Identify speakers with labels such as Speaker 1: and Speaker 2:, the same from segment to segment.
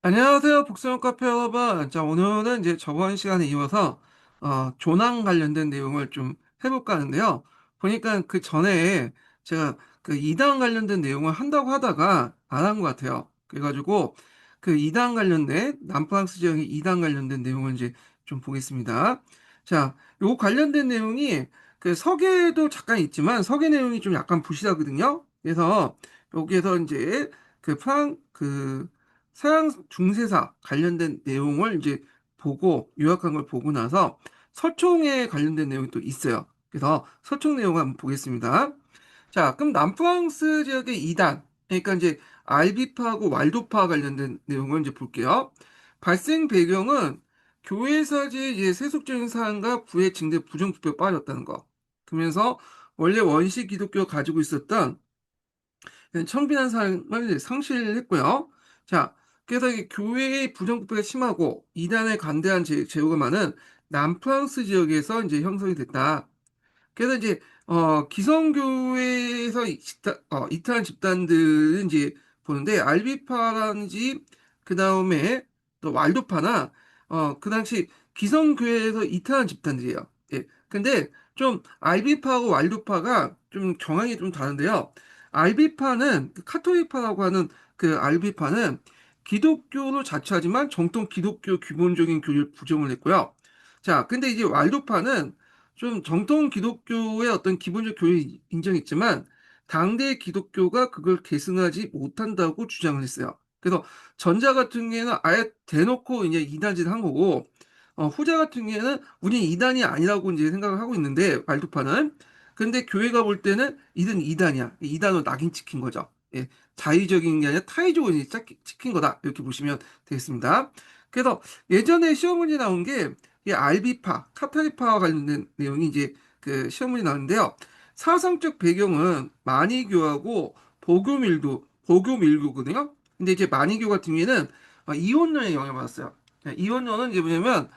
Speaker 1: 안녕하세요, 복수형 카페 여러분. 자, 오늘은 이제 저번 시간에 이어서, 조난 관련된 내용을 좀 해볼까 하는데요. 보니까 그 전에 제가 그 이단 관련된 내용을 한다고 하다가 안 한 것 같아요. 그래가지고 그 이단 관련된, 남프랑스 지역의 이단 관련된 내용을 이제 좀 보겠습니다. 자, 요 관련된 내용이 그 서계도 잠깐 있지만 서계 내용이 좀 약간 부실하거든요. 그래서 여기에서 이제 그 서양 중세사 관련된 내용을 이제 보고 요약한 걸 보고 나서 서총에 관련된 내용이 또 있어요. 그래서 서총 내용을 한번 보겠습니다. 자, 그럼 남프랑스 지역의 이단, 그러니까 이제 알비파하고 왈도파 관련된 내용을 이제 볼게요. 발생 배경은 교회사지의 이제 세속적인 사안과 부의 증대 부정부패에 빠졌다는 거. 그러면서 원래 원시 기독교가 가지고 있었던 청빈한 삶을 상실했고요. 자, 그래서 이 교회의 부정부패가 심하고 이단에 관대한 제후가 많은 남프랑스 지역에서 이제 형성이 됐다. 그래서 이제 기성교회에서 이탈한 집단들은 이제 보는데 알비파라든지 그 다음에 또 왈도파나 그 당시 기성교회에서 이탈한 집단들이에요. 예. 근데 좀 알비파하고 왈도파가 좀 경향이 좀 다른데요. 알비파는 그 카톨릭파라고 하는 그 알비파는 기독교로 자처하지만 정통 기독교 기본적인 교리를 부정을 했고요. 자, 근데 이제 왈도파는 좀 정통 기독교의 어떤 기본적 교리 인정했지만 당대 기독교가 그걸 계승하지 못한다고 주장을 했어요. 그래서 전자 같은 경우에는 아예 대놓고 이제 이단질을 한 거고 후자 같은 경우에는 우린 이단이 아니라고 이제 생각을 하고 있는데 말두파는 근데 교회가 볼 때는 이든 이단이야. 이단으로 낙인 찍힌 거죠. 예, 자의적인 게 아니라 타의적으로 이제 찍힌 거다. 이렇게 보시면 되겠습니다. 그래서 예전에 시험 문제 나온 게 이 알비파, 카타리파와 관련된 내용이 이제 그 시험 문제 나왔는데요. 사상적 배경은 마니교하고 복교밀교거든요. 근데 이제 마니교 같은 경우에는 이혼론에 영향을 받았어요. 이혼론은 이제 뭐냐면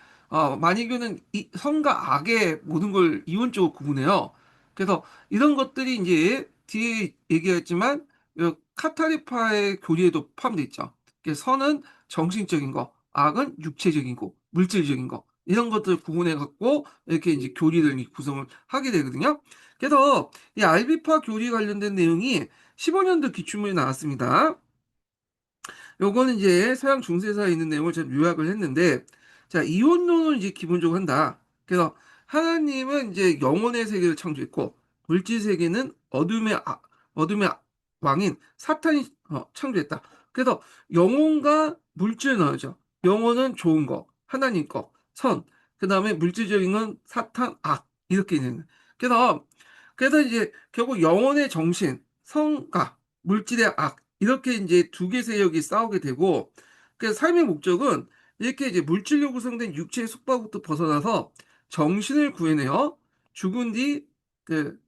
Speaker 1: 마니교는 성과 악의 모든 걸 이혼적으로 구분해요. 그래서 이런 것들이 이제 뒤에 얘기했지만 카타리파의 교리에도 포함되어 있죠. 선은 정신적인 거, 악은 육체적인 거, 물질적인 거. 이런 것들을 구분해 갖고 이렇게 이제 교리를 구성을 하게 되거든요. 그래서 이 알비파 교리 관련된 내용이 15년도 기출문에 나왔습니다. 요거는 이제 서양 중세사에 있는 내용을 좀 요약을 했는데, 자, 이혼론을 이제 기본적으로 한다. 그래서 하나님은 이제 영혼의 세계를 창조했고, 물질 세계는 어둠의 왕인 사탄이 창조했다. 그래서 영혼과 물질을 나누죠. 영혼은 좋은 거, 하나님 거, 선. 그 다음에 물질적인 건 사탄, 악. 이렇게 있는. 거예요. 그래서 이제 결국 영혼의 정신, 성과, 물질의 악. 이렇게 이제 두 개 세력이 싸우게 되고, 그 삶의 목적은 이렇게 이제 물질로 구성된 육체의 속박부터 벗어나서 정신을 구해내어 죽은 뒤, 그,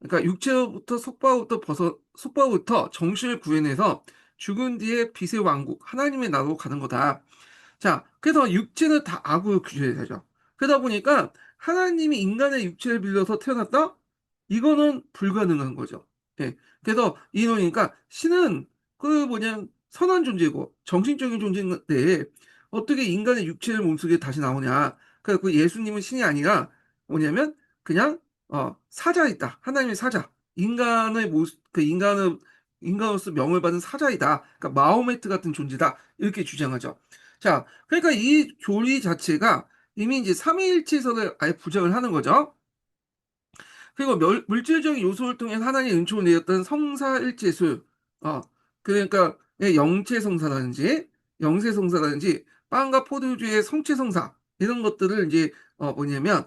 Speaker 1: 그러니까 육체로부터 속박부터 정신을 구해내서 죽은 뒤에 빛의 왕국, 하나님의 나라로 가는 거다. 자, 그래서 육체는 다 악으로 규제되죠. 그러다 보니까 하나님이 인간의 육체를 빌려서 태어났다? 이거는 불가능한 거죠. 예. 그래서 이노니까 신은 그 뭐냐 선한 존재고 정신적인 존재인데 어떻게 인간의 육체를 몸속에 다시 나오냐. 그래서 예수님은 신이 아니라 뭐냐면 그냥 사자이다. 하나님의 사자. 인간의 모습 그 인간으로서 명을 받은 사자이다. 그러니까 마호메트 같은 존재다. 이렇게 주장하죠. 자, 그러니까 이 교리 자체가 이미 이제 삼위일체설을 아예 부정을 하는 거죠. 그리고 물질적인 요소를 통해 하나님의 은총을 내었던 성사일체술, 어, 그러니까 영체성사라든지 영세성사라든지 빵과 포도주의 성체성사 이런 것들을 이제 뭐냐면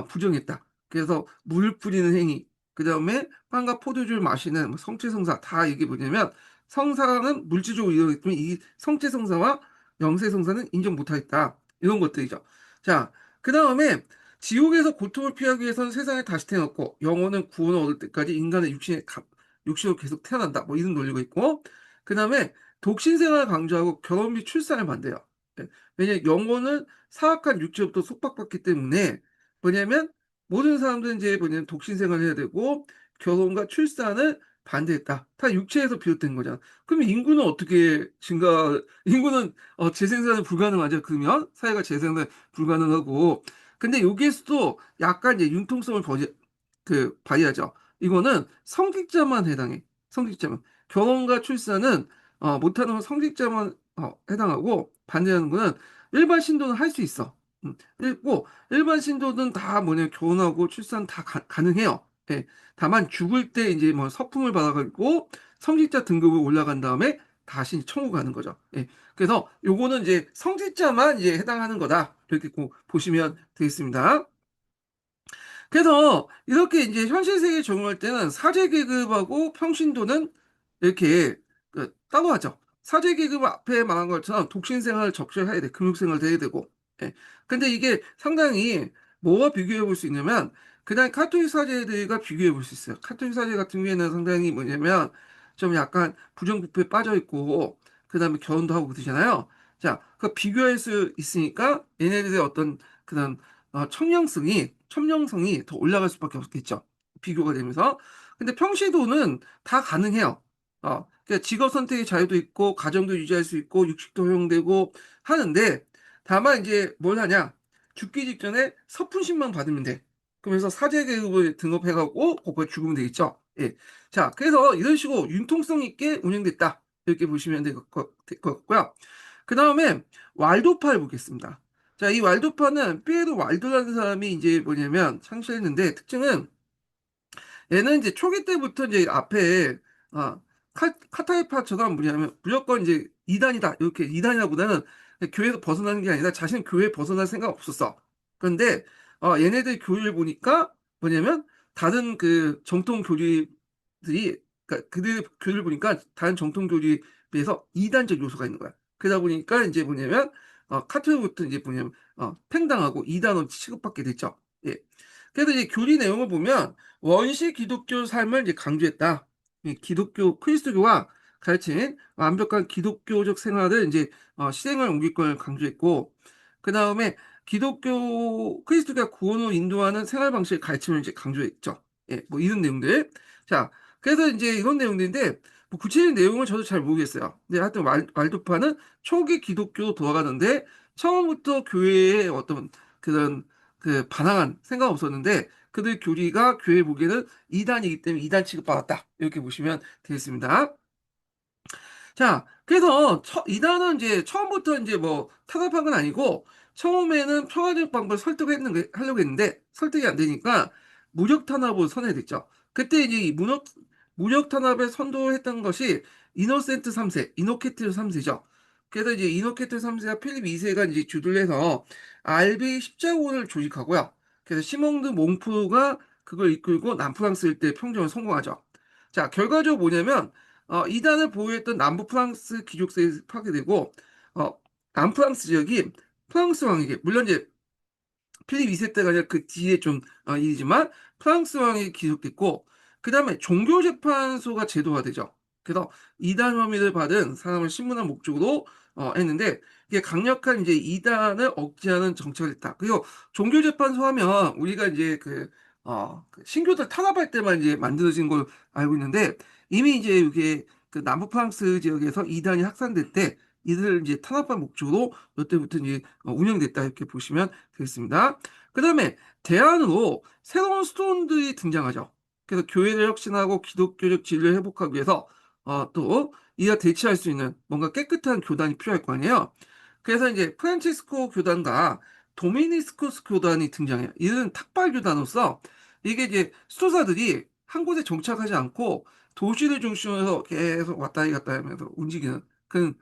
Speaker 1: 부정했다. 그래서 물 뿌리는 행위, 그 다음에 빵과 포도주를 마시는 뭐 성체성사 다 이게 뭐냐면 성사는 물질적으로 이루어졌지만 이 성체성사와 영세성사는 인정 못하겠다. 이런 것들이죠. 자, 그 다음에 지옥에서 고통을 피하기 위해서는 세상에 다시 태어났고 영혼은 구원을 얻을 때까지 인간의 육신으로 계속 태어난다. 뭐 이런 논리가 있고 그 다음에 독신 생활을 강조하고 결혼 및 출산을 반대해요. 예. 왜냐면 영혼은 사악한 육체로부터 속박받기 때문에 뭐냐면 모든 사람들은 이제 뭐냐면 독신 생활을 해야 되고 결혼과 출산을 반대했다. 다 육체에서 비롯된 거잖아. 그러면 인구는 어떻게 인구는 재생산이 불가능하죠. 그러면 사회가 재생산 불가능하고. 근데 여기에서도 약간 이제 융통성을 발휘하죠. 이거는 성직자만 해당해. 성직자만. 결혼과 출산은 못하는 건 성직자만 해당하고 반대하는 거는 일반 신도는 할 수 있어. 일반 신도는 다 뭐냐 결혼하고 출산 다 가능해요. 예. 다만 죽을 때 이제 뭐 서품을 받아가지고 성직자 등급을 올라간 다음에 다시 천국 가는 거죠. 예. 그래서 요거는 이제 성직자만 이제 해당하는 거다. 이렇게 꼭 보시면 되겠습니다. 그래서 이렇게 이제 현실 세계에 적용할 때는 사제 계급하고 평신도는 이렇게 따로 하죠. 사제 계급 앞에 말한 것처럼 독신 생활을 적절히 해야 돼. 금융 생활도 해야 되고. 예. 근데 이게 상당히 뭐와 비교해 볼 수 있냐면 그냥 카톨릭 사제들과 비교해 볼 수 있어요. 카톨릭 사제 같은 경우에는 상당히 뭐냐면 좀 약간 부정부패에 빠져 있고 그다음에 결혼도 하고 그러잖아요. 자, 그 비교할 수 있으니까 얘네들의 어떤 그런 첨령성이 더 올라갈 수밖에 없겠죠. 비교가 되면서. 근데 평시도는 다 가능해요. 그러니까 직업 선택의 자유도 있고, 가정도 유지할 수 있고, 육식도 허용되고 하는데, 다만 이제 뭘 하냐? 죽기 직전에 서푼신만 받으면 돼. 그러면서 사제계급을 등록해가고, 거기에 죽으면 되겠죠. 예. 자, 그래서 이런 식으로 융통성 있게 운영됐다. 이렇게 보시면 될 것 같고요. 그 다음에 왈도파를 보겠습니다. 자, 이 왈도파는 피에로 왈도라는 사람이 이제 뭐냐면 창시했는데 특징은 얘는 이제 초기 때부터 이제 앞에 아, 카타이파처럼 뭐냐면 무조건 이제 이단이다 이렇게 이단이라보다는 교회에서 벗어나는 게 아니라 자신은 교회에 벗어날 생각 없었어. 그런데 얘네들 교리를 보니까 뭐냐면 다른 그 정통 교리들이 그러니까 그들 교리를 보니까 다른 정통 교리에 비해서 이단적 요소가 있는 거야. 그러다 보니까 이제 뭐냐면 카톨릭부터 이제 뭐냐면 팽당하고 이단으로 취급받게 됐죠. 예. 그래서 이제 교리 내용을 보면 원시 기독교 삶을 이제 강조했다. 이 기독교 크리스토교와 가르친 완벽한 기독교적 생활을 이제 실행을 옮길 걸 강조했고, 그 다음에 기독교 크리스토가 구원을 인도하는 생활 방식의 가르침을 이제 강조했죠. 예, 뭐 이런 내용들. 자, 그래서 이제 이런 내용들인데 뭐 구체적인 내용은 저도 잘 모르겠어요. 근데 하여튼 왈도파는 초기 기독교로 돌아가는데 처음부터 교회의 어떤 그런 그 반항한 생각 없었는데 그들 교리가 교회 보기에는 이단이기 때문에 이단 취급받았다. 이렇게 보시면 되겠습니다. 자, 그래서 이단은 이제 처음부터 이제 뭐 타협한 건 아니고 처음에는 평화적 방법을 하려고 했는데 설득이 안 되니까 무력 탄압을 선회됐죠. 그때 이제 이 무력 탄압을 선도했던 것이 이노센트 3세, 이노케트 3세죠. 그래서 이제 이노케트 3세와 필립 2세가 이제 주도를 해서 알비 십자군을 조직하고요. 그래서 시몽드 몽프가 그걸 이끌고 남프랑스 일대 평정을 성공하죠. 자, 결과적으로 뭐냐면 이단을 보유했던 남부 프랑스 귀족세에 파괴되고, 어, 남프랑스 지역이 프랑스 왕에게, 물론 이제 필립 2세 때가 아니라 그 뒤에 좀 일이지만 프랑스 왕이 기속됐고 그 다음에 종교재판소가 제도화되죠. 그래서 이단 혐의를 받은 사람을 신문한 목적으로 했는데 이게 강력한 이제 이단을 억제하는 정책을 했다. 그리고 종교재판소 하면 우리가 이제 그 신교들 탄압할 때만 이제 만들어진 걸 알고 있는데 이미 이제 이게 그 남부 프랑스 지역에서 이단이 확산될 때 이들을 이제 탄압한 목적으로 이때부터 이제 운영됐다 이렇게 보시면 되겠습니다. 그 다음에 대안으로 새로운 수도원들이 등장하죠. 그래서 교회를 혁신하고 기독교적 진리를 회복하기 위해서 또 이와 대치할 수 있는 뭔가 깨끗한 교단이 필요할 거 아니에요. 그래서 이제 프란치스코 교단과 도미니스코스 교단이 등장해요. 이들은 탁발 교단으로서 이게 이제 수도사들이 한 곳에 정착하지 않고 도시를 중심으로 계속 왔다 갔다 하면서 움직이는 그런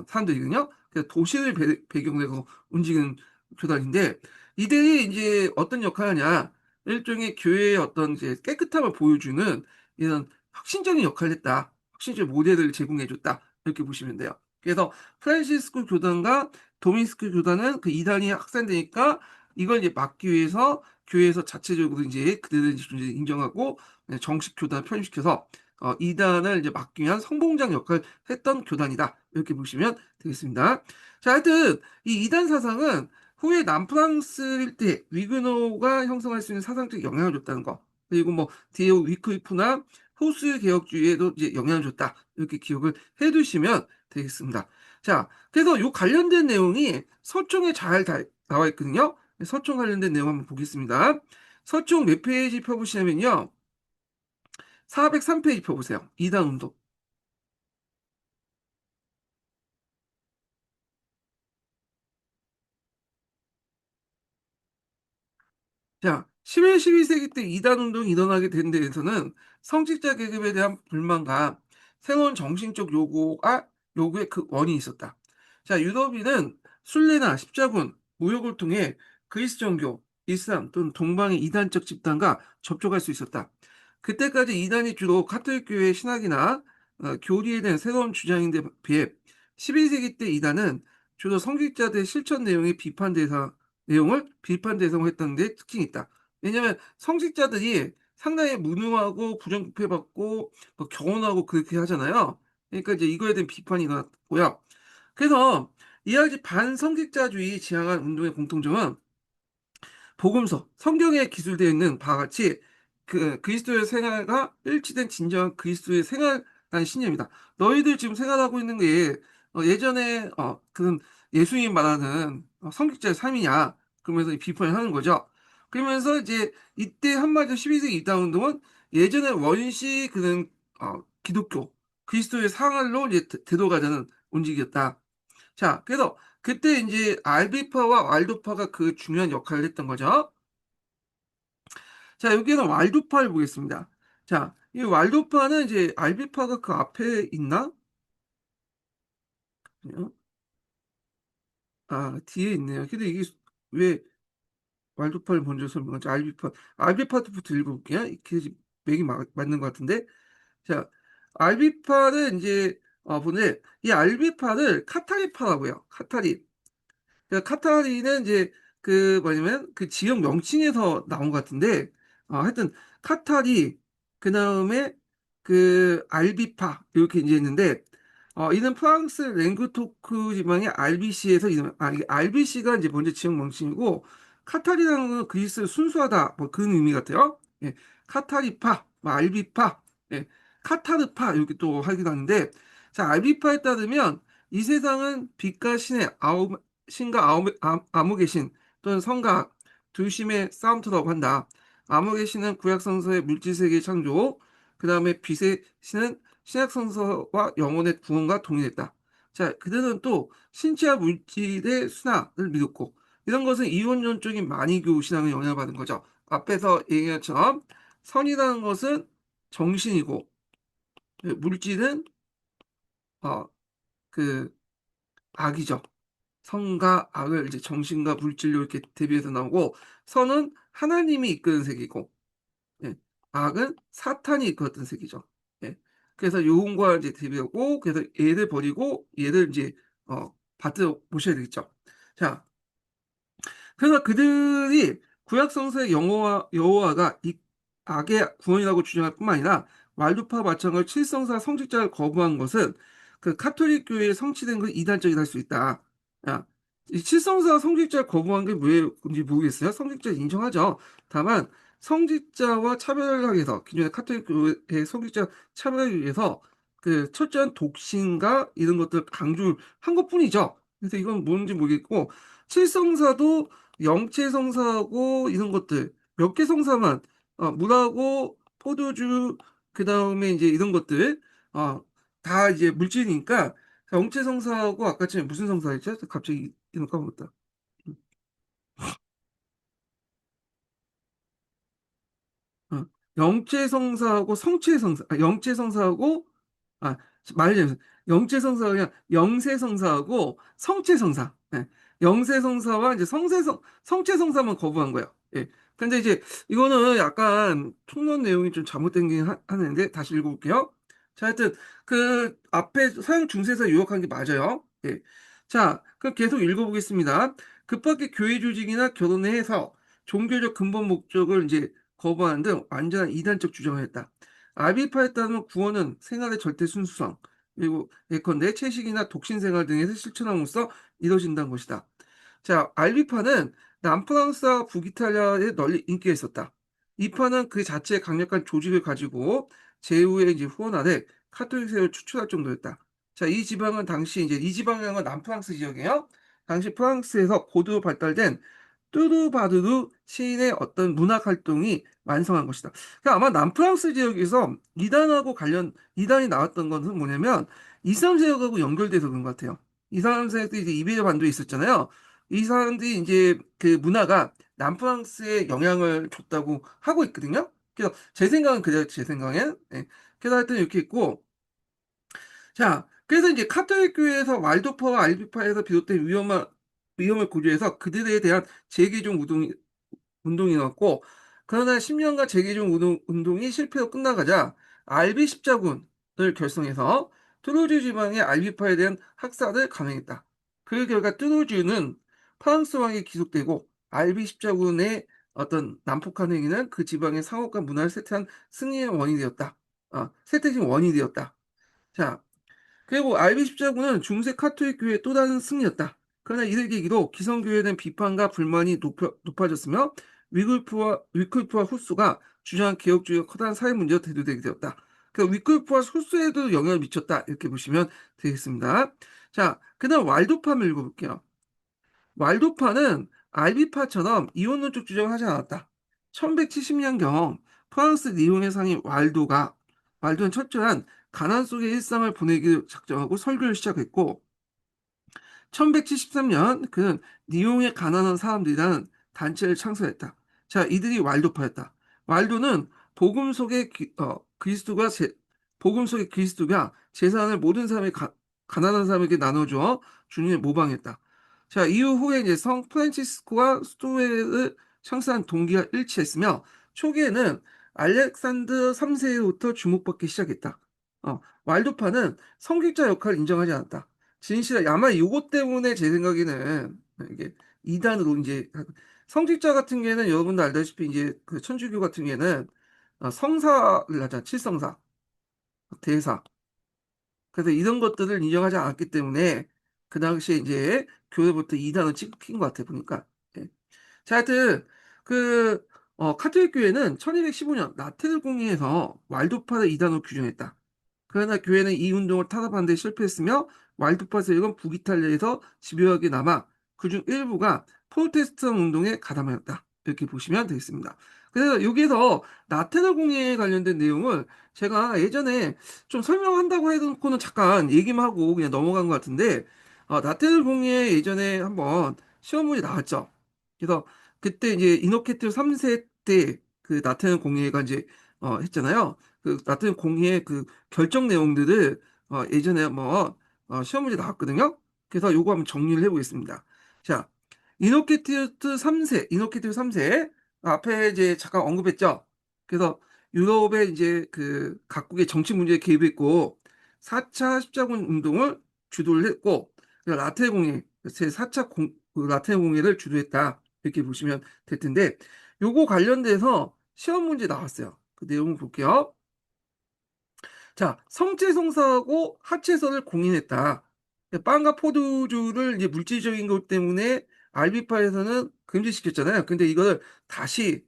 Speaker 1: 사람들이거든요. 그래서 도시를 배경으로 해서 움직이는 교단인데 이들이 이제 어떤 역할을 하냐 일종의 교회의 어떤 이제 깨끗함을 보여주는 이런 혁신적인 역할을 했다. 혁신적 모델을 제공해줬다. 이렇게 보시면 돼요. 그래서 프란시스코 교단과 도미니스코 교단은 그 이단이 확산되니까 이걸 이제 막기 위해서 교회에서 자체적으로 이제 그들을 이제 인정하고 정식 교단 편입시켜서 이단을 이제 막기 위한 성봉장 역할을 했던 교단이다. 이렇게 보시면 되겠습니다. 자, 하여튼 이 이단 사상은 후에 남프랑스 일대 위그노가 형성할 수 있는 사상적 영향을 줬다는 거. 그리고 뭐 디에오 위크리프나 호수 개혁주의에도 이제 영향을 줬다. 이렇게 기억을 해두시면 되겠습니다. 자, 그래서 요 관련된 내용이 서총에 잘 나와 있거든요. 서총 관련된 내용 한번 보겠습니다. 서총 몇 페이지 펴보시냐면요. 403페이지 펴보세요. 2단 운동. 자, 11, 12세기 때 이단 운동이 일어나게 된 데에서는 성직자 계급에 대한 불만과 새로운 정신적 요구의 그 원인이 있었다. 자, 유럽인은 순례나 십자군, 무역을 통해 그리스 종교, 이슬람 또는 동방의 이단적 집단과 접촉할 수 있었다. 그때까지 이단이 주로 카톨릭 교회의 신학이나 교리에 대한 새로운 주장인데 비해 12세기 때 이단은 주로 성직자들의 실천 내용을 비판 대상으로 했다는 데 특징이 있다. 왜냐하면 성직자들이 상당히 무능하고 부정부패받고 뭐 경원하고 그렇게 하잖아요. 그러니까 이제 이거에 대한 비판이 일어났고요. 그래서 이야기 반성직자주의 지향한 운동의 공통점은 복음서, 성경에 기술되어 있는 바와 같이 그 그리스도의 생활과 일치된 진정한 그리스도의 생활이라는 신념이다. 너희들 지금 생활하고 있는 게 예전에 그런 예수님 말하는 성직자의 삶이냐? 그러면서 비판을 하는 거죠. 그러면서 이제 이때 한마디로 12세기 이단 운동은 예전에 원시 그런 기독교 그리스도의 상할로 이제 되돌아가자는 움직이었다. 자, 그래서 그때 이제 알비파와 왈도파가 그 중요한 역할을 했던 거죠. 자, 여기에는 왈도파를 보겠습니다. 자, 이 왈도파는 이제 알비파가 그 앞에 있나? 어? 뒤에 있네요. 근데 이게 왜 왈도파를 먼저 설명하지? 알비파부터 읽어볼게요. 이게 맥이 맞는 것 같은데. 자, 알비파는 이제, 보는데, 이 알비파를 카타리파라고요. 카타리. 그러니까 카타리는 이제 그 뭐냐면 그 지역 명칭에서 나온 것 같은데 하여튼 카타리 그 다음에 그 알비파 이렇게 이제 있는데 이는 프랑스 랭구토크 지방의 알비시에서 이게 알비시가 이제 먼저 지역 명칭이고 카타리라는 건 그리스 순수하다 뭐 그런 의미 같아요. 예, 카타리파, 뭐 알비파, 예, 카타르파 이렇게 또 하기도 하는데 자 알비파에 따르면 이 세상은 빛과 신과 암흑의 신 또는 성과 두 신의 싸움터라고 한다. 암흑의 신은 구약성서의 물질세계의 창조, 그 다음에 빛의 신은 신약성서와 영혼의 구원과 동일했다. 자, 그들은 또 신체와 물질의 순환을 믿었고, 이런 것은 이원론적인 만이교 신앙을 영향을 받은 거죠. 앞에서 얘기한 것처럼 선이라는 것은 정신이고, 물질은 어, 그 악이죠. 선과 악을 이제 정신과 물질로 이렇게 대비해서 나오고 선은 하나님이 이끄는 세계고 예, 악은 사탄이 이끌었던 세계죠. 예. 그래서 요혼과 이제 대비하고 그래서 얘를 버리고 얘를 이제 받들어 모셔야 되겠죠. 자, 그래서 그들이 구약 성서의 여호와가 이 악의 구원이라고 주장할 뿐만 아니라 왈도파 마찬가지로 칠성사 성직자를 거부한 것은 그 카톨릭 교회에 성취된 그 이단적이다 할 수 있다. 야, 이 칠성사 성직자를 거부한 게 왜인지 모르겠어요. 성직자 인정하죠. 다만 성직자와 차별하기 위해서 기존의 카톨릭 교회의 성직자 차별하기 위해서 그 철저한 독신과 이런 것들 강조를 한 것뿐이죠. 그래서 이건 뭔지 모르겠고 칠성사도 영체성사하고 이런 것들 몇 개 성사만 물하고 포도주 그 다음에 이제 이런 것들 다 이제 물질이니까 영체성사하고 아까 전에 무슨 성사였죠? 갑자기 이름 까먹었다. 어, 영체성사하고 영체성사하고 아 말하자면 영체성사가 그냥 영세성사하고 성체성사 영세성사와 이제 성체성사만 거부한 거예요. 예. 근데 이제 이거는 약간 총론 내용이 좀 잘못된 게 하는데 다시 읽어볼게요. 자, 하여튼 그 앞에 서양 중세에서 유학한 게 맞아요. 예. 자, 그럼 계속 읽어보겠습니다. 급하게 교회 조직이나 결혼을 해서 종교적 근본 목적을 이제 거부하는 등 완전한 이단적 주장을 했다. 아비파에 따르면 구원은 생활의 절대 순수성, 그리고 예컨대 채식이나 독신 생활 등에서 실천함으로써 이루어진다는 것이다. 자, 알비파는 남프랑스와 북이탈리아에 널리 인기가 있었다. 이 파는 그 자체의 강력한 조직을 가지고 제후의 이제 후원 아래 카톨릭 세력을 추출할 정도였다. 자, 이 지방은 당시 이제 이 지방은 남프랑스 지역이에요. 당시 프랑스에서 고도로 발달된 뚜루바두루 시인의 어떤 문학 활동이 완성한 것이다. 그러니까 아마 남프랑스 지역에서 이단이 나왔던 것은 뭐냐면 이슬람 세력하고 연결돼서 그런 것 같아요. 이슬람 세력들이 이제 이베리아 반도에 있었잖아요. 이 사람들이 이제 그 문화가 남프랑스에 영향을 줬다고 하고 있거든요. 그래서 제 생각은 그래요. 제 생각엔. 예. 그래서 하여튼 이렇게 있고, 자, 그래서 이제 카톨릭 교회에서 왈도파와 알비파에서 비롯된 위험을 고려해서 그들에 대한 재개종 운동이 일어났고, 그러나 10년간 재개종 운동이 실패로 끝나가자 알비 십자군을 결성해서 뚜루즈 지방의 알비파에 대한 학살을 감행했다. 그 결과 뚜루즈는 프랑스 왕이 기속되고 알비 십자군의 어떤 난폭한 행위는 그 지방의 상업과 문화를 쇠퇴한 승리의 원인이 되었다. 쇠퇴신 원인이 되었다. 자, 그리고 알비 십자군은 중세 카톨릭 교회의 또 다른 승리였다. 그러나 이를 계기로 기성교회에 대한 비판과 불만이 높아졌으며 위클프와 후스가 주장한 개혁주의가 커다란 사회 문제로 대두되게 되었다. 위클프와 후스에도 영향을 미쳤다. 이렇게 보시면 되겠습니다. 자, 그다음 왈도파를 읽어볼게요. 왈도파는 알비파처럼 이혼론적 주장을 하지 않았다. 1170년경 프랑스 리옹의 상인 왈도는 철저한 가난 속의 일상을 보내기를 작정하고 설교를 시작했고 1173년 그는 리옹의 가난한 사람들이라는 단체를 창설했다. 자, 이들이 왈도파였다. 왈도는 복음 속의 그리스도가 재산을 모든 가난한 사람에게 나눠주어 주님을 모방했다. 자, 이후에 이제 성 프란치스코와 수도회를 창설한 동기가 일치했으며 초기에는 알렉산더 3세로부터 주목받기 시작했다. 왈도파는 성직자 역할을 인정하지 않았다. 진실은 아마 이것 때문에 제 생각에는 이게 이단으로 이제 성직자 같은 경우에는 여러분도 알다시피 이제 그 천주교 같은 경우에는 성사를 하잖아. 칠성사, 대사. 그래서 이런 것들을 인정하지 않았기 때문에 그 당시에 이제 교회부터 이단을 찍힌 것 같아 보니까. 예. 자, 하여튼 그 카톨릭 교회는 1215년 나트를 공의에서 왈도파를 이단으로 규정했다. 그러나 교회는 이 운동을 탄압하는 데 실패했으며 왈도파 세력은 북이탈리아에서 집요하게 남아 그중 일부가 프로테스탄 운동에 가담하였다. 이렇게 보시면 되겠습니다. 그래서 여기에서 나테르 공예에 관련된 내용을 제가 예전에 좀 설명한다고 해놓고는 잠깐 얘기만 하고 그냥 넘어간 것 같은데 나테르 공예 예전에 한번 시험문이 나왔죠. 그래서 그때 이제 이노케트 3세 때 그 나테르 공예가 이제 했잖아요. 그 나테르 공예의 그 결정 내용들을 예전에 한번 시험 문제 나왔거든요. 그래서 요거 한번 정리를 해보겠습니다. 자, 이노케티투 3세 앞에 이제 잠깐 언급했죠. 그래서 유럽의 이제 그 각국의 정치 문제에 개입했고 4차 십자군 운동을 주도를 했고 라테르 공예 제4차 라테르 공예를 주도했다. 이렇게 보시면 될 텐데 요거 관련돼서 시험 문제 나왔어요. 그 내용을 볼게요. 자, 성체성사하고 하체선을 공인했다. 빵과 포도주를 이제 물질적인 것 때문에 알비파에서는 금지시켰잖아요. 근데 이거를 다시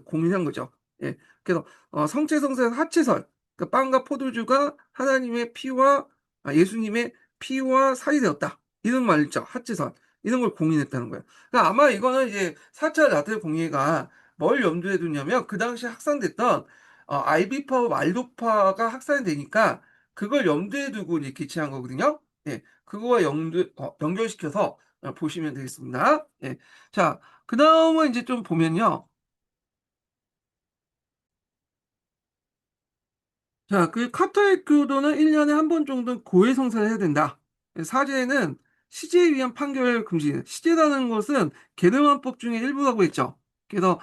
Speaker 1: 공인한 거죠. 예. 그래서 성체성사에서 하체선, 그러니까 빵과 포도주가 하나님의 피와 예수님의 피와 살이 되었다. 이런 말이죠. 하체선. 이런 걸 공인했다는 거예요. 그러니까 아마 이거는 이제 4차 라테르 공예가 뭘 염두에 두냐면 그 당시 확산됐던 아이비파와 말도파가 확산이 되니까 그걸 염두에 두고 이제 개최한 거거든요. 예, 그거와 연결시켜서 보시면 되겠습니다. 예, 자, 그 다음은 이제 좀 보면요. 자, 그 카톨릭 교도는 1년에 한 번 정도는 고해 성사를 해야 된다. 사제는 시제에 의한 판결 금지. 시제라는 것은 게르만법 중에 일부라고 했죠. 그래서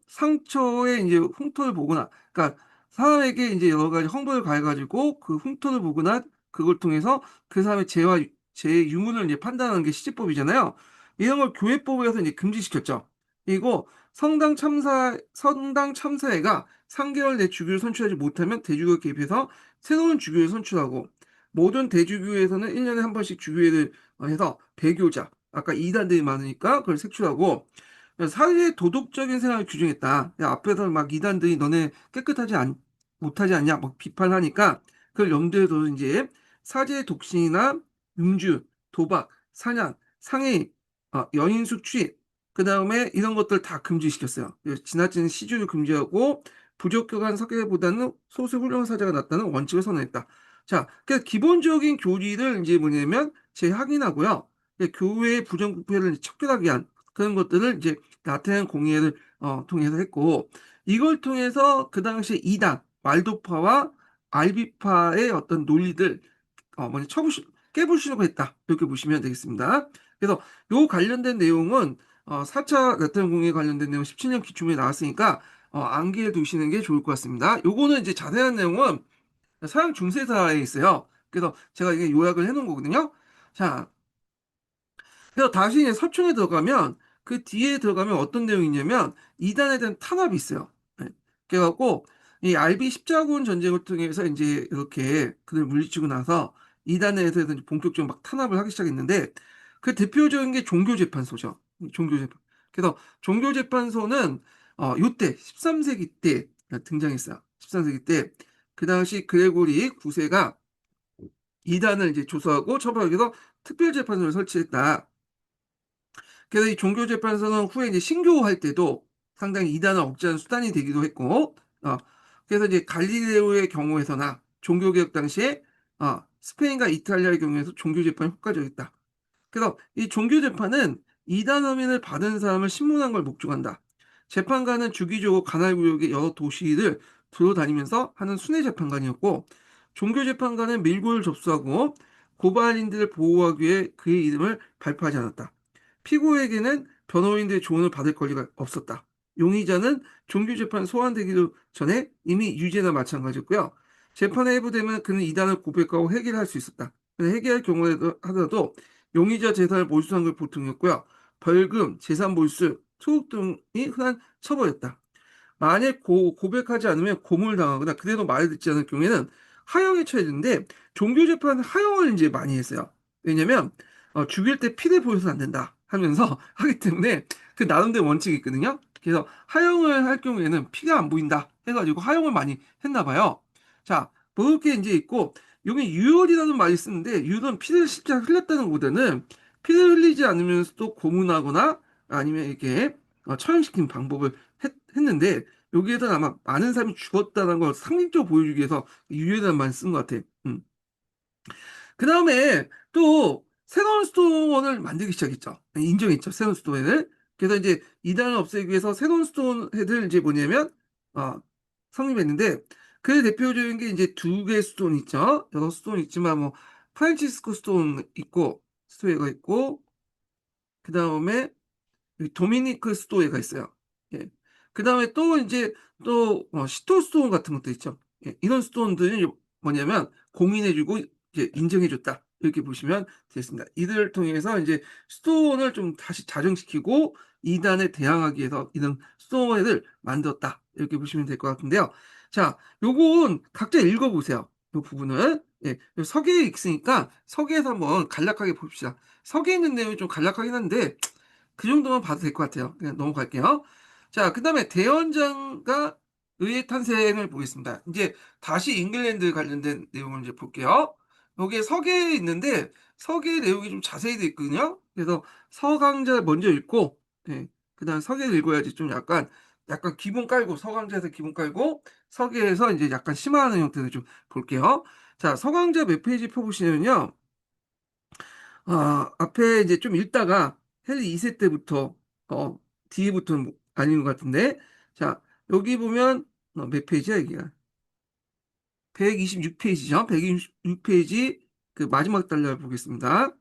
Speaker 1: 상처에 이제 흉터를 보거나, 그러니까 사람에게 이제 여러 가지 형벌을 가해가지고 그 흉터를 보거나 그걸 통해서 그 사람의 죄의 유무를 이제 판단하는 게 시제법이잖아요. 이런 걸 교회법에서 이제 금지시켰죠. 그리고 성당 참사회가 3개월 내 주교를 선출하지 못하면 대주교 개입해서 새로운 주교를 선출하고 모든 대주교에서는 1년에 한 번씩 주교회를 해서 배교자, 아까 이단들이 많으니까 그걸 색출하고 사회의 도덕적인 생활을 규정했다. 앞에서 막 이단들이 너네 깨끗하지 못하지 않냐, 뭐 비판하니까 그걸 염두에 둬서 이제 사제 독신이나 음주, 도박, 사냥, 상해, 여인 숙취, 그 다음에 이런 것들 다 금지시켰어요. 그래서 지나치는 시주를 금지하고 부적격한 사계보다는 소수 훌륭한 사제가 낫다는 원칙을 선언했다. 자, 그래서 기본적인 교리를 이제 뭐냐면 재확인하고요. 교회의 부정부패를 척결하기 위한 그런 것들을 이제 나태한 공예를 통해서 했고, 이걸 통해서 그 당시 이단 왈도파와 알비파의 어떤 논리들 먼저 깨부수려고 했다. 이렇게 보시면 되겠습니다. 그래서 요 관련된 내용은 4차 나트륨 공예 관련된 내용 17년 기출문에 나왔으니까 암기해 두시는 게 좋을 것 같습니다. 요거는 이제 자세한 내용은 서양 중세사에 있어요. 그래서 제가 이게 요약을 해 놓은 거거든요. 자, 그래서 다시 이제 서충에 들어가면 그 뒤에 들어가면 어떤 내용이 있냐면 이단에 대한 탄압이 있어요. 네. 그래갖고 이 알비 십자군 전쟁을 통해서 이제 이렇게 그들 물리치고 나서 이단에 대해서 이제 본격적으로 막 탄압을 하기 시작했는데 그 대표적인 게 종교재판소죠. 종교재판. 그래서 종교재판소는 요때 13세기 때 등장했어요. 13세기 때 그 당시 그레고리 9세가 이단을 이제 조사하고 처벌하기 위해서 특별재판소를 설치했다. 그래서 이 종교재판소는 후에 이제 신교할 때도 상당히 이단을 억제하는 수단이 되기도 했고, 그래서 이제 갈릴레오의 경우에서나 종교개혁 당시에 스페인과 이탈리아의 경우에서 종교재판이 효과적이었다. 그래서 이 종교재판은 이단 혐의를 받은 사람을 신문한 걸 목적한다. 재판관은 주기적으로 가나안 구역의 여러 도시를 돌아다니면서 하는 순회 재판관이었고, 종교재판관은 밀고를 접수하고 고발인들을 보호하기 위해 그의 이름을 발표하지 않았다. 피고에게는 변호인들의 조언을 받을 권리가 없었다. 용의자는 종교재판 소환되기도 전에 이미 유죄나 마찬가지였고요. 재판에 회부되면 그는 이단을 고백하고 해결할 수 있었다. 해결할 경우에 하더라도 용의자 재산을 몰수한 걸 보통이었고요. 벌금, 재산 몰수, 투옥 등이 흔한 처벌이었다. 만약 고백하지 않으면 고문당하거나 그대로 말을 듣지 않을 경우에는 하형에 처해지는데 종교재판 하형을 이제 많이 했어요. 왜냐면 죽일 때 피를 보여서는 안 된다 하면서 하기 때문에 그 나름대로 원칙이 있거든요. 그래서 하형을 할 경우에는 피가 안 보인다 해가지고 하형을 많이 했나 봐요. 자, 뭐 그렇게 이제 있고 여기 유혈이라는 말이 쓰는데 유혈은 피를 실제 흘렸다는 것보다는 피를 흘리지 않으면서도 고문하거나 아니면 이렇게 처형시키는 방법을 했는데 여기에서 아마 많은 사람이 죽었다는 걸 상징적으로 보여주기 위해서 유혈이라는 말을 쓴 것 같아. 그 다음에 또 새로운 수도원을 만들기 시작했죠. 인정했죠. 새로운 수도원을. 그래서 이제 이단을 없애기 위해서 새로운 수도원을 이제 뭐냐면 성립했는데 그 대표적인 게 이제 두 개의 수도원 있죠. 여러 수도원 있지만 뭐 프란치스코 수도원 있고 수도회가 있고 그 다음에 도미니크 스토어가 있어요. 예. 그 다음에 또 이제 또 시토 스토어 같은 것도 있죠. 예. 이런 스토어들이 뭐냐면 공인해주고 이제 인정해줬다. 이렇게 보시면 되겠습니다. 이들을 통해서 이제 스토어를 좀 다시 자정시키고 이단에 대항하기 위해서 이런 스토어를 만들었다. 이렇게 보시면 될 것 같은데요. 자, 요건 각자 읽어보세요. 이 부분은. 예. 서계에 있으니까 서계에서 한번 간략하게 봅시다. 서계에 있는 내용이 좀 간략하긴 한데 그 정도만 봐도 될 것 같아요. 그냥 넘어갈게요. 자, 그 다음에 대원장과 의회 탄생을 보겠습니다. 이제 다시 잉글랜드 관련된 내용을 이제 볼게요. 여기에 서계에 있는데 서계 내용이 좀 자세히 되어 있거든요. 그래서 서강자 먼저 읽고, 예, 그다음 서계를 읽어야지 좀 약간 기본 깔고 서강자에서 기본 깔고 서계에서 이제 약간 심화하는 형태를 좀 볼게요. 자, 서강자 몇 페이지 펴보시면요. 앞에 이제 좀 읽다가 헨리 2세 때부터, 뒤부터는 아닌 것 같은데. 자, 여기 보면, 몇 페이지야, 여기가? 126페이지죠? 126페이지, 그 마지막 달러 보겠습니다.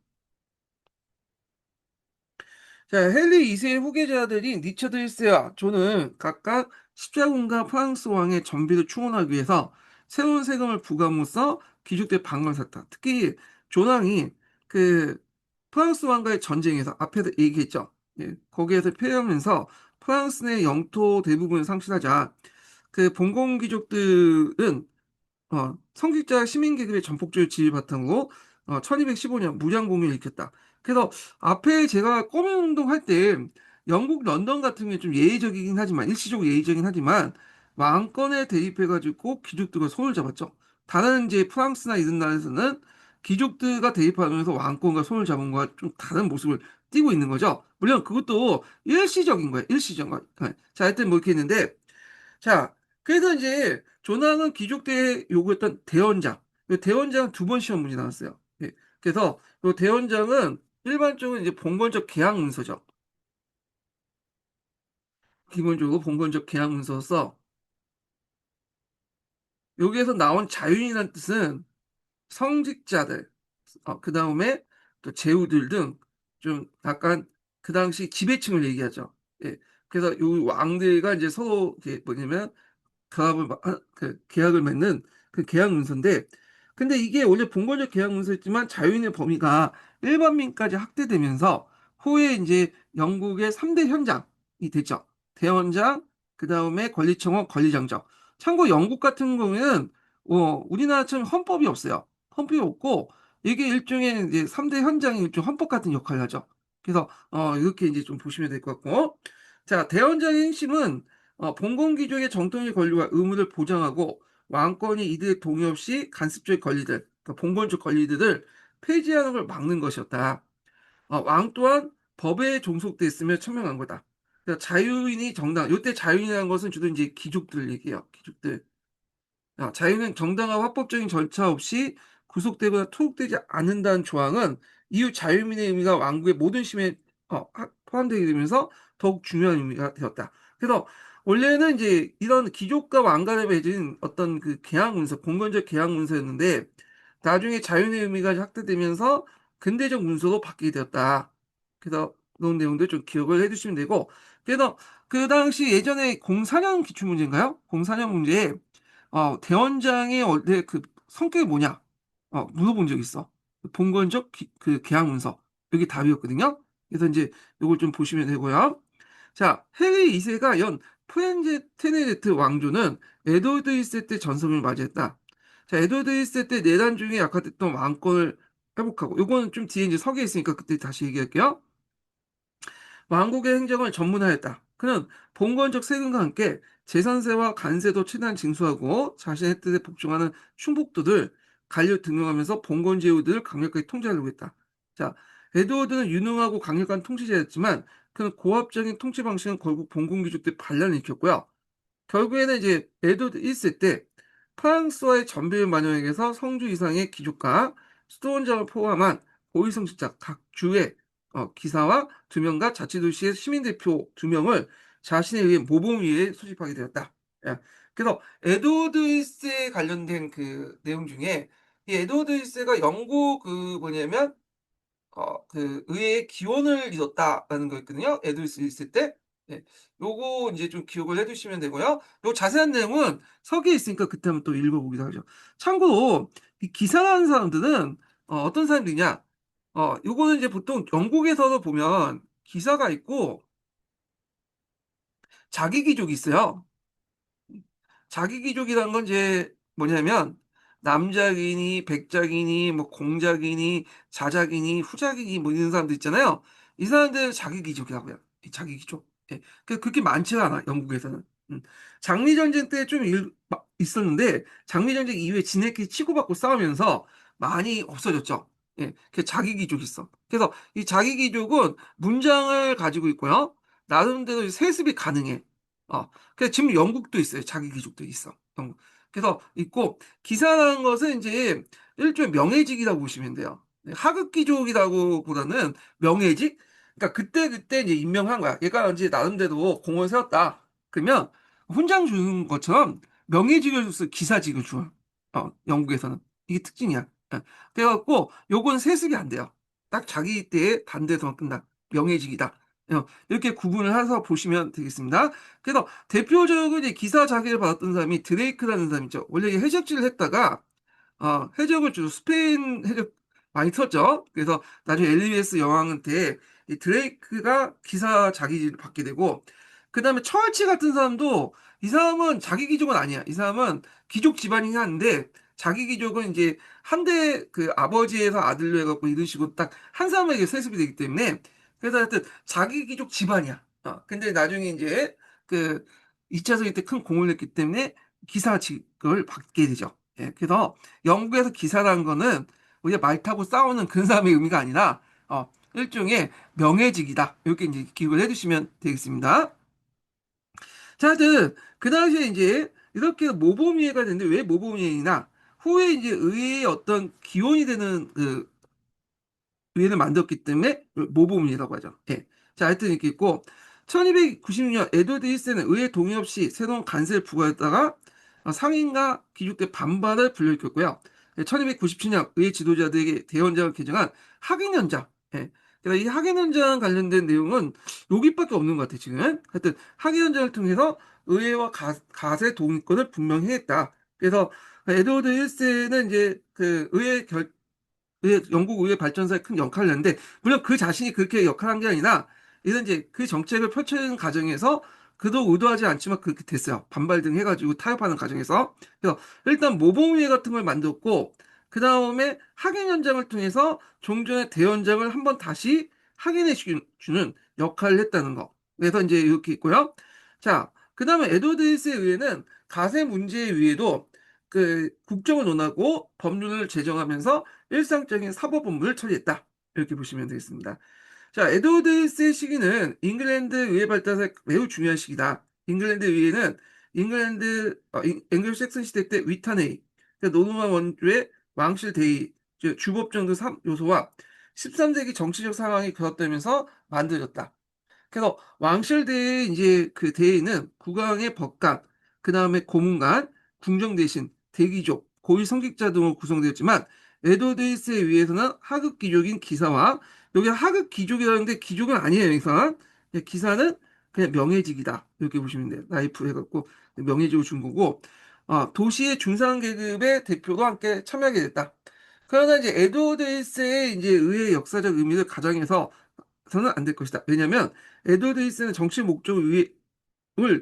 Speaker 1: 자, 헨리 2세의 후계자들인 리처드 1세와 존은 각각 십자군과 프랑스 왕의 전비를 충원하기 위해서 새로운 세금을 부과함으로써 귀족들의 반감을 샀다. 특히 존 왕이 그 프랑스 왕과의 전쟁에서 앞에서 얘기했죠. 예, 거기에서 패하면서 프랑스 내 영토 대부분을 상실하자 그 봉건 귀족들은 성직자 시민계급의 전폭적인 지위 바탕으로 1215년 무장공연을 일으켰다. 그래서 앞에 제가 꼬맹운동 할 때 영국 런던 같은 게 좀 예외적이긴 하지만 일시적으로 예외적이긴 하지만 왕권에 대입해가지고 귀족들과 손을 잡았죠. 다른 이제 프랑스나 이런 나라에서는 귀족들과 대립하면서 왕권과 손을 잡은 거와 좀 다른 모습을 띠고 있는 거죠. 물론 그것도 일시적인 거예요. 일시적인 거. 자, 하여튼 뭐 이렇게 했는데, 자, 그래서 이제 조나는 귀족들의 요구했던 대원장. 이 대원장 두 번 시험 문제 나왔어요. 예. 그래서 이 대원장은 일반적으로 이제 봉건적 계약 문서죠. 기본적으로 봉건적 계약 문서로서 여기에서 나온 자윤이라는 뜻은 성직자들, 그 다음에 또 제후들 등 좀 약간 그 당시 지배층을 얘기하죠. 예. 그래서 요 왕들과 이제 서로 이게 뭐냐면 그 계약을 맺는 그 계약 문서인데, 근데 이게 원래 본권적 계약 문서였지만 자유인의 범위가 일반민까지 확대되면서 후에 이제 영국의 3대 현장이 됐죠. 대원장, 그 다음에 권리청원, 권리장정. 참고 영국 같은 경우에는 우리나라처럼 헌법이 없어요. 헌법이 없고 이게 일종의 이제 3대 현장이 일종 헌법 같은 역할을 하죠. 그래서 이렇게 이제 좀 보시면 될 것 같고, 자, 대원장의 핵심은 봉건귀족의 정통의 권리와 의무를 보장하고 왕권이 이들의 동의 없이 간섭적인 권리들, 그러니까 봉건적 권리들을 폐지하는 걸 막는 것이었다. 왕 또한 법에 종속돼 있으며 천명한 거다. 그러니까 자유인이 정당, 이때 자유인이라는 것은 주로 이제 귀족들 얘기예요. 귀족들. 자유는 정당하고 합법적인 절차 없이 구속되거나 투옥되지 않는다는 조항은 이후 자유민의 의미가 왕국의 모든 심에 포함되게 되면서 더욱 중요한 의미가 되었다. 그래서 원래는 이제 이런 귀족과 왕 간에 맺은 어떤 그 계약 문서, 공건적 계약 문서였는데 나중에 자유의 의미가 확대되면서 근대적 문서로 바뀌게 되었다. 그래서 그런 내용들 좀 기억을 해두시면 되고, 그래서 그 당시 예전에 04년 기출문제인가요? 04년 문제에 대원장의 원래 그 성격이 뭐냐? 물어본 적 있어. 본건적 그 계약 문서. 여기 답이었거든요. 그래서 이제 이걸 좀 보시면 되고요. 자, 해리 2세가 연 테네데트 왕조는 에드워드 1세 때 전성을 맞이했다. 자, 에드워드 1세 때 내란 중에 약화됐던 왕권을 회복하고, 요거는 좀 뒤에 이제 서기에 있으니까 그때 다시 얘기할게요. 왕국의 행정을 전문화했다. 그는 봉건적 세금과 함께 재산세와 관세도 최대한 징수하고 자신의 뜻에 복종하는 충복도들 관리를 등용하면서 봉건 제후들을 강력하게 통제하려고 했다. 자, 에드워드는 유능하고 강력한 통치자였지만 그는 고압적인 통치 방식은 결국 봉건 귀족들 반란을 일으켰고요. 결국에는 이제 에드워드 1세 때 프랑스와의 전비를 만연에게서 성주 이상의 귀족과 수도원장을 포함한 고위성직자 각 주의 기사와 2명과 자치도시의 시민대표 2명을 자신에 의해 모범위에 소집하게 되었다. 예. 그래서 에드워드 1세에 관련된 그 내용 중에 이 에드워드 1세가 영국 그 뭐냐면 그 의회의 기원을 잃었다라는 거였거든요. 에드워드 1세 때. 네. 요거 이제 좀 기억을 해두시면 되고요. 요 자세한 내용은 서기에 있으니까 그때 한번 또 읽어보기도 하죠. 참고로 이 기사라는 사람들은 떤 사람들이냐? 요거는 이제 보통 영국에서도 보면 기사가 있고 자기 귀족이 있어요. 자기 귀족이라는 건 이제 뭐냐면 남작이니 백작이니 뭐 공작이니 자작이니 후작이니 뭐 이런 사람들 있잖아요. 이 사람들 자기 귀족이라고 해요. 이 자기 귀족. 예. 그렇게 많지가 않아 영국에서는. 장미전쟁 때 좀 있었는데 장미전쟁 이후에 지네끼리 치고받고 싸우면서 많이 없어졌죠. 예. 그 자기 귀족이 있어. 그래서 이 자기 귀족은 문장을 가지고 있고요. 나름대로 세습이 가능해. 그래서 지금 영국도 있어요. 자기 귀족도 있어. 영국. 그래서 있고 기사라는 것은 이제 일종의 명예직이라고 보시면 돼요. 네, 하급 귀족이라고 보다는 명예직. 그러니까 그때 이제 임명한 거야. 얘가 이제 나름대로 공을 세웠다. 그러면 훈장 주는 것처럼 명예직을 줘서 기사직을 줘. 영국에서는 이게 특징이야. 예. 그래갖고 요건 세습이 안 돼요. 딱 자기 때에 단대에서만 끝나. 명예직이다. 이렇게 구분을 해서 보시면 되겠습니다. 그래서 대표적으로 이제 기사 자격을 받았던 사람이 드레이크라는 사람 있죠. 원래 해적질을 했다가 해적을 주로 스페인 해적 많이 탔죠. 그래서 나중에 엘리베스 여왕한테 이 드레이크가 기사 자격을 받게 되고, 그 다음에 처얼치 같은 사람도 이 사람은 자기 귀족은 아니야. 이 사람은 귀족 집안이긴 한데 자기 귀족은 이제 한 대 그 아버지에서 아들로 해갖고 이런 식으로 딱 한 사람에게 세습이 되기 때문에, 그래서 하여튼 자기 귀족 집안이야. 근데 나중에 이제 그 2차전일 때 큰 공을 냈기 때문에 기사직을 받게 되죠. 예, 그래서 영국에서 기사라는 거는 우리가 말 타고 싸우는 그런 사람의 의미가 아니라 일종의 명예직이다. 이렇게 이제 기억을 해주시면 되겠습니다. 자, 하여튼 그 당시에 이제 이렇게 모범위회가 됐는데 왜 모범위회이나 후에 이제 의회의 어떤 기원이 되는 그 위원을 만들었기 때문에 모범이라고 하죠. 예. 자, 하여튼 이렇게 있고 1296년 에드워드 1세는 의회 동의 없이 새로운 관세를 부과했다가 상인과 귀족들 반발을 불러일으켰고요. 1297년 의회 지도자들에게 대헌장을 개정한 학인연장. 예. 그래서 이 학인연장 관련된 내용은 여기밖에 없는 것 같아요, 지금. 하여튼 학인연장을 통해서 의회와 가세 동의권을 분명히 했다. 그래서 에드워드 1세는 이제 그 영국 의회 발전사에 큰 역할을 했는데, 물론 그 자신이 그렇게 역할을 한 게 아니라, 이런 이제 그 정책을 펼치는 과정에서 그도 의도하지 않지만 그렇게 됐어요. 반발 등 해가지고 타협하는 과정에서. 그래서 일단 모범위회 같은 걸 만들었고, 그 다음에 학예 연장을 통해서 종전의 대연장을 한번 다시 주는 역할을 했다는 거. 그래서 이제 이렇게 있고요. 자, 그 다음에 에드워드 1세 의회는 가세 문제 위에도 그 국정을 논하고 법률을 제정하면서 일상적인 사법 업무를 처리했다. 이렇게 보시면 되겠습니다. 자, 에드워드 1세 시기는 잉글랜드 의회 발달에 매우 중요한 시기다. 잉글랜드 의회는 앵글로색슨 시대 때 위탄회의, 그러니까 노르만 원주의 왕실 대의, 주법정 등 요소와 13세기 정치적 상황이 결합되면서 만들어졌다. 그래서 왕실대의 이제 그 대의는 국왕의 법관, 그 다음에 고문관, 궁정 대신, 대귀족, 고위 성직자 등으로 구성되었지만 에드워드 1세에 의해서는 하급 귀족인 기사와 여기 하급 귀족이라는데 귀족은 아니에요, 여기서. 기사는 그냥 명예직이다. 이렇게 보시면 돼요. 라이프 해갖고 명예직을 준 거고 도시의 중상 계급의 대표도 함께 참여하게 됐다. 그러나 이제 에드워드 1세의 이제 의회 역사적 의미를 가정해서 서는 안 될 것이다. 왜냐하면 에드워드 1세는 정치 목적을 위해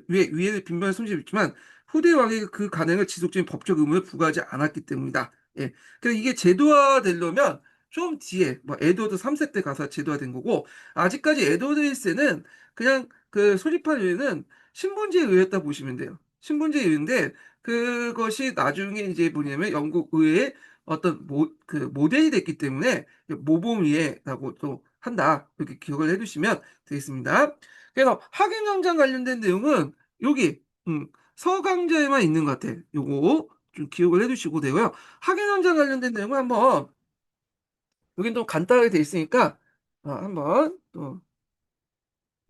Speaker 1: 위해를 빈번히 손실했지만 후대 왕에게 그 간행을 지속적인 법적 의무를 부과하지 않았기 때문이다. 예. 그래서 이게 제도화되려면 좀 뒤에 뭐 에드워드 3세 때 가서 제도화된 거고 아직까지 에드워드 1세는 그냥 그 소집한 의회는 신분제 의회였다 보시면 돼요. 신분제 의회인데 그것이 나중에 이제 뭐냐면 영국 의회의 어떤 그 모델이 됐기 때문에 모범의회라고 또 한다. 이렇게 기억을 해두시면 되겠습니다. 그래서 학예명장 관련된 내용은 여기 서강자에만 있는 것 같아. 요거 좀 기억을 해두시고 되고요. 학예명장 관련된 내용은 한번 여긴 좀 간단하게 돼 있으니까 한번 또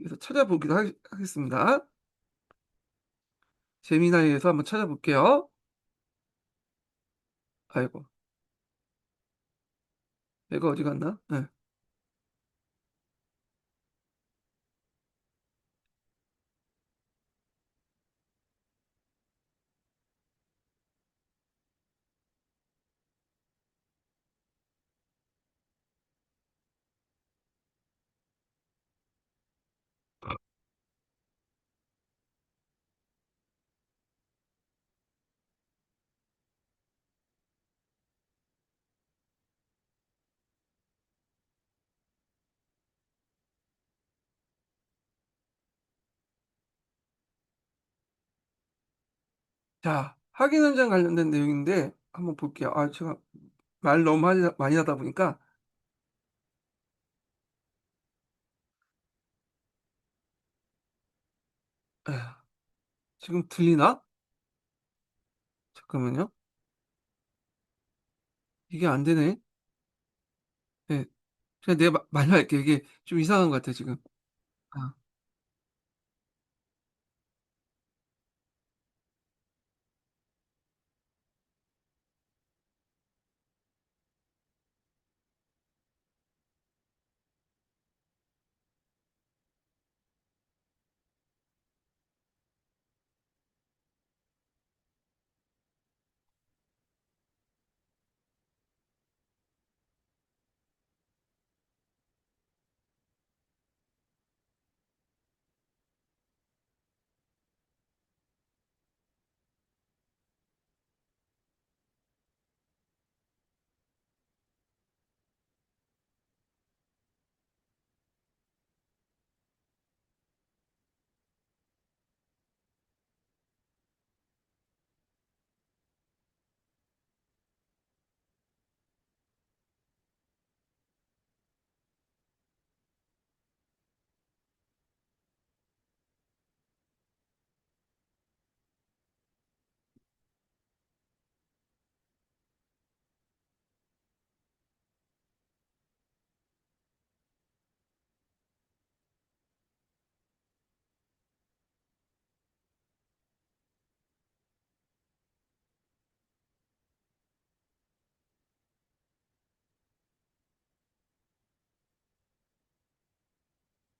Speaker 1: 여기서 찾아보기도 하겠습니다. 재미나이에서 한번 찾아볼게요. 아이고, 얘가 어디 갔나? 네. 자, 학예명장 관련된 내용인데 한번 볼게요. 제가 말 너무 많이 하다 보니까 에휴, 지금 들리나? 잠깐만요. 이게 안 되네. 네. 그냥 내가 많이 할게. 이게 좀 이상한 것 같아, 지금. 아,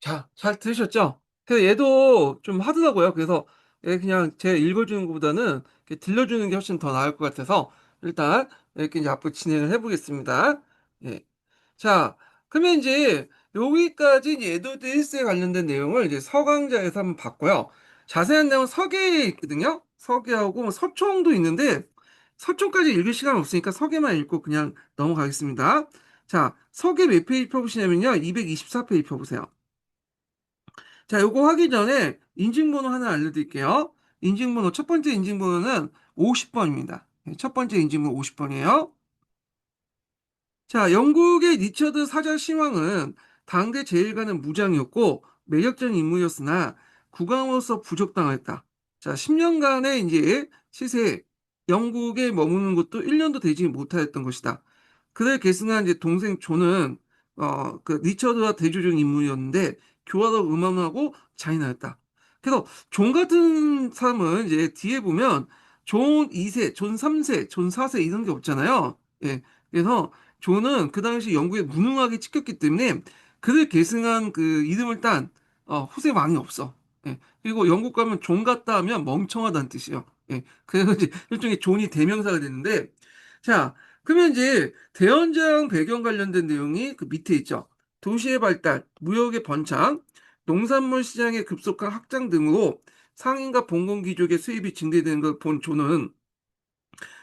Speaker 1: 자, 잘 들으셨죠? 그래서 얘도 좀 하더라고요. 그래서 얘 그냥 제가 읽어주는 것보다는 이렇게 들려주는 게 훨씬 더 나을 것 같아서 일단 이렇게 이제 앞으로 진행을 해보겠습니다. 예. 자, 그러면 이제 여기까지 이제 에드워드 힐스에 관련된 내용을 이제 서강좌에서 한번 봤고요. 자세한 내용은 서계에 있거든요. 서계하고 뭐 서총도 있는데 서총까지 읽을 시간 없으니까 서계만 읽고 그냥 넘어가겠습니다. 자, 서계 몇 페이지 펴보시냐면요. 224페이지 펴보세요. 자, 요거 하기 전에 인증번호 하나 알려드릴게요. 인증번호, 첫 번째 인증번호는 50번입니다. 첫 번째 인증번호 50번이에요. 자, 영국의 리처드 사자 시왕은 당대 제일 가는 무장이었고 매력적인 인물이었으나 국왕으로서 부적당했다. 자, 10년간의 이제 시세에 영국에 머무는 것도 1년도 되지 못하였던 것이다. 그를 계승한 이제 동생 존은 그 리처드와 대조적 인물이었는데 교활하고 음험하고 잔인하였다. 그래서 존 같은 사람은 이제 뒤에 보면 존 2세, 존 3세, 존 4세 이런 게 없잖아요. 예. 그래서 존은 그 당시 영국에 무능하게 찍혔기 때문에 그를 계승한 그 이름을 딴 후세 왕이 없어. 예. 그리고 영국 가면 존 같다 하면 멍청하다는 뜻이요. 예. 그래서 이제 일종의 존이 대명사가 되는데 자, 그러면 이제 대연장 배경 관련된 내용이 그 밑에 있죠. 도시의 발달, 무역의 번창, 농산물 시장의 급속한 확장 등으로 상인과 봉건 귀족의 수입이 증대되는 걸 본 존은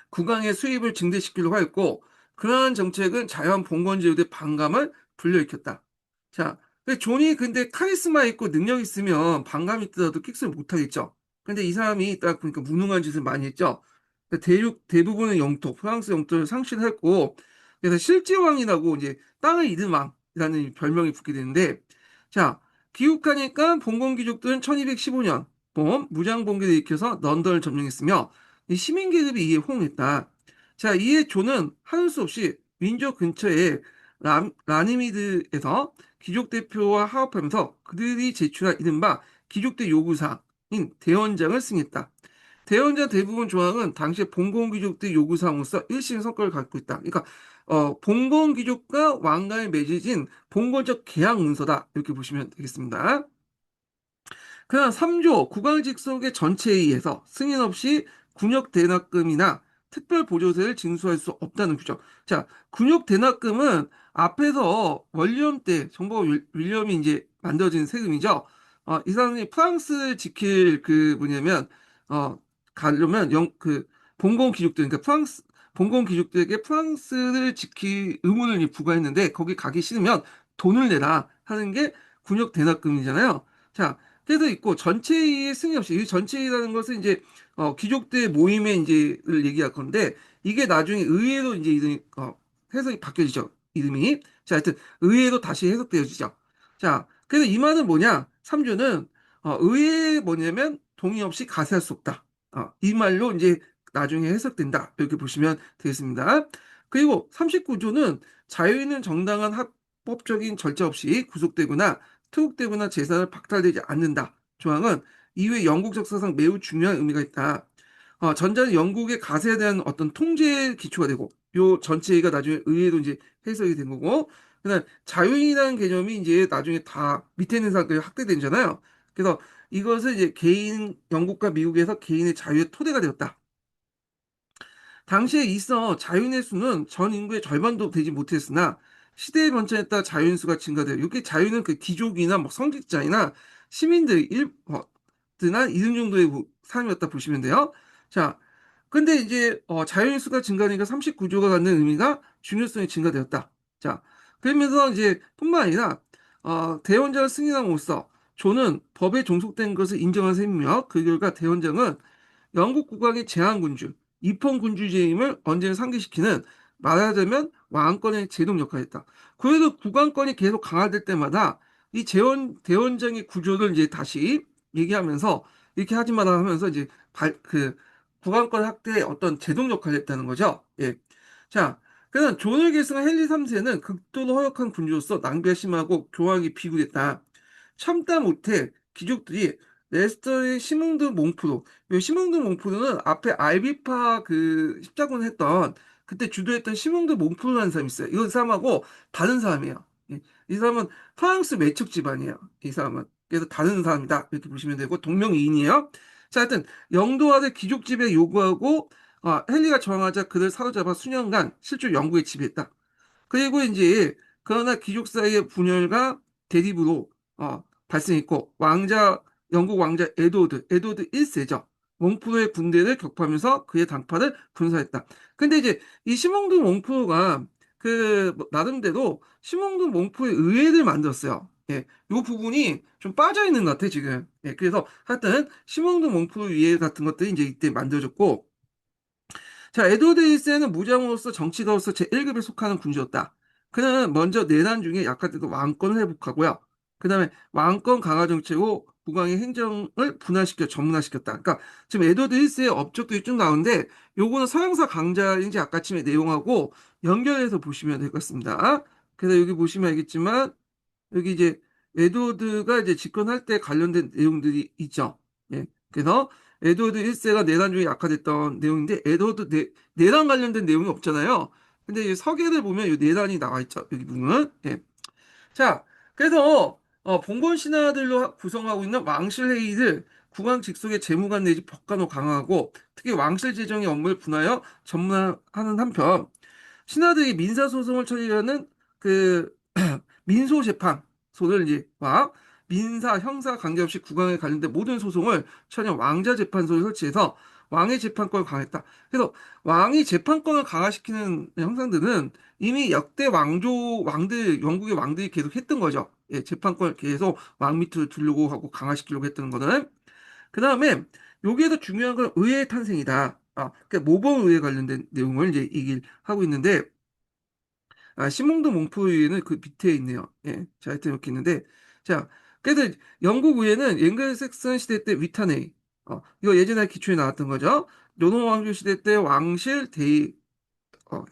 Speaker 1: 국왕의 수입을 증대시키려고 했고 그러한 정책은 자연 봉건제도의 반감을 불러일으켰다. 자, 존이 근데 카리스마 있고 능력 있으면 반감 있더라도 킥스를 못하겠죠. 근데 이 사람이 딱 보니까 무능한 짓을 많이 했죠. 대륙 대부분의 영토, 프랑스 영토를 상실했고 그래서 실제왕이라고 이제 땅을 잃은 왕이라는 별명이 붙게 되는데 자, 귀국하니까 봉건 귀족들은 1215년 무장 봉기를 일으켜서 런던을 점령했으며 이 시민 계급이 이에 호응했다. 자, 이에 조는 하는 수 없이 윈저 근처에 라니미드에서 귀족 대표와 하업하면서 그들이 제출한 이른바 귀족대 요구사항인 대원장을 승인했다. 대원장 대부분 조항은 당시 봉건 귀족대 요구사항으로서 일시의 성격을 갖고 있다. 그러니까 봉건 귀족과 왕가에 맺어진 봉건적 계약 문서다. 이렇게 보시면 되겠습니다. 그다음 3조 국왕직속의 전체에 의해서 승인 없이 군역 대납금이나 특별 보조세를 징수할 수 없다는 규정. 자, 군역 대납금은 앞에서 원리엄 때 정보가 윌리엄이 이제 만들어진 세금이죠. 이 사람이 프랑스를 지킬 그 뭐냐면 어 가려면 그 봉건 귀족들 그러니까 프랑스 봉건 귀족들에게 프랑스를 지킬 의무를 부과했는데 거기 가기 싫으면 돈을 내라 하는 게 군역 대납금이잖아요. 자, 그래서 있고 전체의 승인 없이 이 전체라는 것은 이제 귀족들 모임의 이제를 얘기할 건데 이게 나중에 의회로 이제 이름이 해석이 바뀌어지죠. 이름이. 자, 하여튼 의회로 다시 해석되어지죠. 자, 그래서 이 말은 뭐냐? 3조는 의회에 뭐냐면 동의 없이 가세할 수 없다. 이 말로 이제 나중에 해석된다. 이렇게 보시면 되겠습니다. 그리고 39조는 자유인은 정당한 합법적인 절차 없이 구속되거나 투옥되거나 재산을 박탈되지 않는다. 조항은 이후에 영국 역사상 매우 중요한 의미가 있다. 전자는 영국의 가세에 대한 어떤 통제의 기초가 되고, 요 전체가 나중에 의회로 이제 해석이 된 거고, 그다음 자유인이라는 개념이 이제 나중에 다 밑에 있는 사람들이 확대되잖아요. 그래서 이것은 이제 개인, 영국과 미국에서 개인의 자유의 토대가 되었다. 당시에 있어 자유인의 수는 전 인구의 절반도 되지 못했으나 시대의 변천에 따라 자유인 수가 증가돼요. 이게 자유는 그 귀족이나 뭐 성직자이나 시민들 드나 이런 정도의 사람이었다 보시면 돼요. 자, 근데 이제 자유인 수가 증가하니까 39조가 갖는 의미가 중요성이 증가되었다. 자, 그러면서 이제 뿐만 아니라 대원장을 승인함으로써 조는 법에 종속된 것을 인정한 셈이며 그 결과 대원장은 영국 국왕의 제한군주, 입헌군주제임을 언제나 상기시키는 말하자면 왕권의 제동 역할을 했다. 그래도 국왕권이 계속 강화될 때마다 이 대원장의 구조를 이제 다시 얘기하면서 이렇게 하지 마라 하면서 이제 그 국왕권 확대에 어떤 제동 역할을 했다는 거죠. 예. 자, 그다음 존을 계승한 헨리 3세는 극도로 허약한 군주로서 낭비가 심하고 교황이 비굴했다. 참다 못해 귀족들이 레스터의 시몽드 몽프로 이 시몽드 몽프로는 앞에 알비파 그 십자군 했던 그때 주도했던 시몽드 몽프로라는 사람이 있어요. 이 사람하고 다른 사람이에요. 예. 이 사람은 프랑스 매척 집안이에요. 이 사람은. 그래서 다른 사람이다. 이렇게 보시면 되고, 동명이인이에요. 자, 하여튼, 영도아를 귀족 집에 요구하고, 헨리가 저항하자 그를 사로잡아 수년간 실제 영국에 지배했다. 그리고 이제 그러나 귀족 사이의 분열과 대립으로 발생했고 영국 왕자 에드워드 1세죠. 몽프로의 군대를 격파하면서 그의 당파를 분사했다. 근데 이제 이 시몽드 몽프로가 나름대로 시몽드 몽프의 의회를 만들었어요. 예, 이 부분이 좀 빠져 있는 것 같아 지금. 예, 그래서 하여튼 시몽드 몽프로 의회 같은 것들이 이제 이때 만들어졌고 자, 에드워드 1세는 무장으로서 정치가로서 제1급에 속하는 군주였다. 그는 먼저 내란 중에 약화돼도 왕권을 회복하고요. 그 다음에 왕권 강화 정책으로 국왕의 행정을 분할시켜 전문화시켰다. 그러니까 지금 에드워드 1세의 업적들이 쭉 나오는데 요거는 서양사 강자인지 아까침의 내용하고 연결해서 보시면 될 것 같습니다. 그래서 여기 보시면 알겠지만 여기 이제 에드워드가 이제 집권할 때 관련된 내용들이 있죠. 예. 그래서 에드워드 1세가 내란 중에 약화됐던 내용인데 내란 관련된 내용이 없잖아요. 근데 이 서계를 보면 이 내란이 나와 있죠. 여기 보면. 예. 자, 그래서 봉건 신하들로 구성하고 있는 왕실 회의를 국왕 직속의 재무관 내지 법관으로 강화하고 특히 왕실 재정의 업무를 분하여 전문화하는 한편 신하들이 민사소송을 처리하는 그 민소재판소를 이제 민사, 형사 관계없이 국왕에 관련된 모든 소송을 처리한 왕자재판소를 설치해서 왕의 재판권을 강화했다. 그래서 왕이 재판권을 강화시키는 형상들은 이미 역대 영국의 왕들이 계속 했던 거죠. 예, 재판권을 계속 왕 밑으로 두려고 하고 강화시키려고 했던 거는. 그 다음에 여기에서 중요한 건 의회의 탄생이다. 그러니까 모범의회 관련된 내용을 이제 얘기를 하고 있는데, 시몽드 몽포의회는 그 밑에 있네요. 예. 자, 하여튼 이렇게 있는데. 자, 그래서 영국 의회는 앵글색슨 시대 때 위탄회의. 이거 예전에 기초에 나왔던 거죠. 노노 왕조 시대 때 왕실 대의,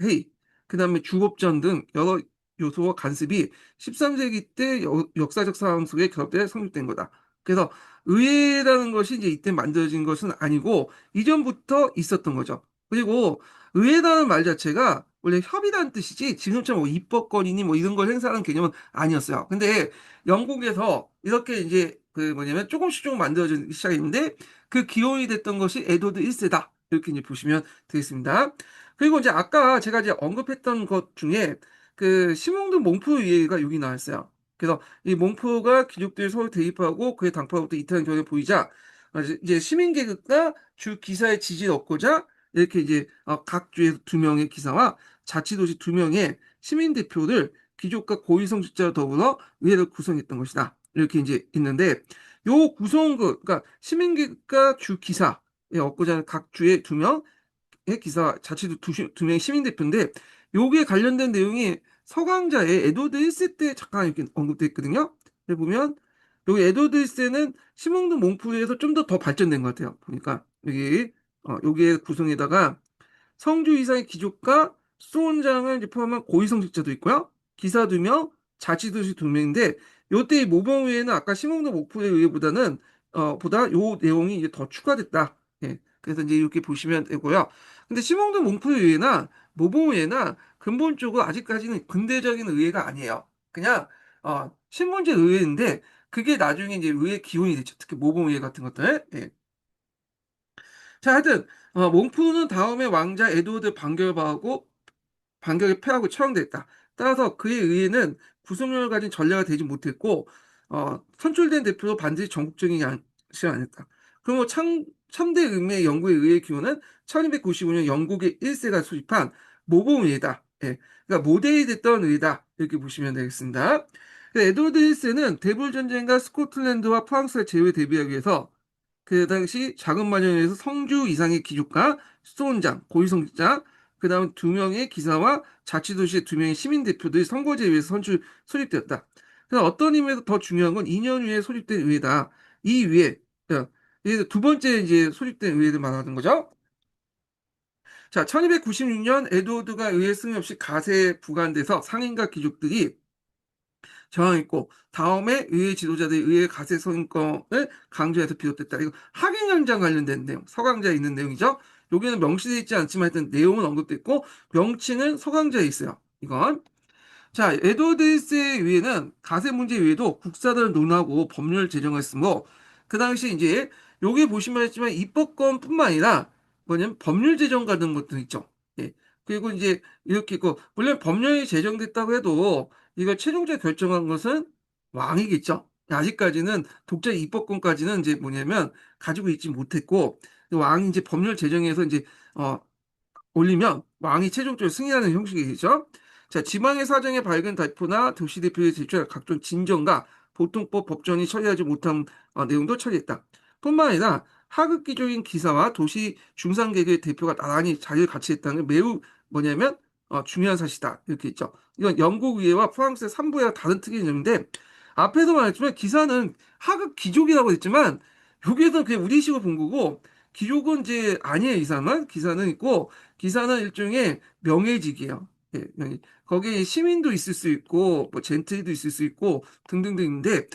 Speaker 1: 회의. 그 다음에 주법전 등 여러 요소와 간섭이 13세기 때 역사적 상황 속에 결합돼 성립된 거다. 그래서 의회라는 것이 이제 이때 만들어진 것은 아니고 이전부터 있었던 거죠. 그리고 의회라는 말 자체가 원래 협의라는 뜻이지 지금처럼 뭐 입법권이니 뭐 이런 걸 행사하는 개념은 아니었어요. 근데 영국에서 이렇게 이제 그 뭐냐면 조금 만들어진 시작했는데 그 기원이 됐던 것이 에드워드 1세다. 이렇게 이제 보시면 되겠습니다. 그리고 이제 아까 제가 이제 언급했던 것 중에 그 시몽드 몽프 위에가 여기 나왔어요. 그래서 이 몽프가 귀족들이 서로 대립하고 그의 당파로부터 이탈한 경향이 보이자 이제 시민 계급과 주 기사의 지지를 얻고자 이렇게 이제 각 주에 두 명의 기사와 자치도시 두 명의 시민 대표를 귀족과 고위성직자와 더불어 의회를 구성했던 것이다. 이렇게 이제 있는데 요 구성그 그러니까 시민 계급과 주 기사에 얻고자 하는 각 주의 두 명, 기사 자체도 두 명의 시민 대표인데 여기에 관련된 내용이 서강자의 에드워드 1세 때 잠깐 이렇게 언급돼 있거든요. 여기 보면 여기 에드워드 1세는 시몽드 몽프에서 좀 더 발전된 것 같아요. 보니까 여기에 구성에다가 성주 이상의 기족과 수원장을 이제 포함한 고위성직자도 있고요. 기사 2명, 자치도시 2명인데 요때 이 모범의회는 아까 시몽드 목포의 의회보다는 보다 요 내용이 이제 더 추가됐다. 예. 그래서 이제 이렇게 보시면 되고요. 근데 시몽드 몽포의 의회나 모범의회나 근본적으로 아직까지는 근대적인 의회가 아니에요. 그냥 신문제 의회인데 그게 나중에 이제 의회 기원이 됐죠. 특히 모범의회 같은 것들. 예. 자, 하여튼 몽프는 다음에 왕자 에드워드 반격에 패하고 처형됐다. 따라서 그에 의해는 구속력을 가진 전례가 되지 못했고 선출된 대표도 반드시 전국적인 양식이 아니었다. 그리고 참대 의미의 영국의 의회 기호는 1295년 영국의 1세가 수립한 모범의회다. 예. 그러니까 모델이 됐던 의회다. 이렇게 보시면 되겠습니다. 에드워드 1세는 대불 전쟁과 스코틀랜드와 프랑스를 제외 대비하기 위해서 그 당시 자금 마련에 의해서 성주 이상의 기족과 수원장, 고위성직자, 그 다음 두 명의 기사와 자치도시의 두 명의 시민 대표들이 선거제에 의해서 소집되었다. 그래서 어떤 의미에서 더 중요한 건 2년 후에 소집된 의회다. 이 위에 두 번째 이제 소집된 의회를 말하는 거죠. 자, 1296년 에드워드가 의회 승인 없이 가세에 부과돼서 상인과 귀족들이 저항했고 다음에 의회 지도자들이 의회 가세 선거를 강조해서 비롯됐다. 이거 학예연장 관련된 내용, 서강자에 있는 내용이죠. 여기는 명시되어 있지 않지만 하여튼 내용은 언급됐고 명칭은 서강자에 있어요. 이건. 자, 에드워드 1세 위에는 가세 문제 외에도 국사를 논하고 법률 제정을 쓰고, 그 당시 이제, 여기 보시면 했지만 입법권뿐만 아니라, 뭐냐면 법률 제정 같은 것도 있죠. 예. 그리고 이제 이렇게 있고, 물론 법령이 제정됐다고 해도, 이걸 최종적으로 결정한 것은 왕이겠죠. 아직까지는 독자 입법권까지는 이제 뭐냐면, 가지고 있지 못했고, 왕이 이제 법률 제정에서 이제, 어, 올리면 왕이 최종적으로 승인하는 형식이겠죠. 자, 지방의 사정에 밝은 대표나 도시대표에 제출할 각종 진정과 보통법 법전이 처리하지 못한 내용도 처리했다. 뿐만 아니라 하급기적인 기사와 도시 중산계급의 대표가 나란히 자리를 같이 했다는 게 매우 뭐냐면 중요한 사실이다. 이렇게 있죠. 이건 영국 의회와 프랑스의 삼부와 다른 특이한 점인데 앞에서 말했지만 기사는 하급 기족이라고 했지만 여기에서는 그냥 우리식으로 본 거고 기족은 이제 아니에요. 기사는 있고 기사는 일종의 명예직이에요. 예, 거기에 시민도 있을 수 있고 뭐 젠틀도 있을 수 있고 등등등인데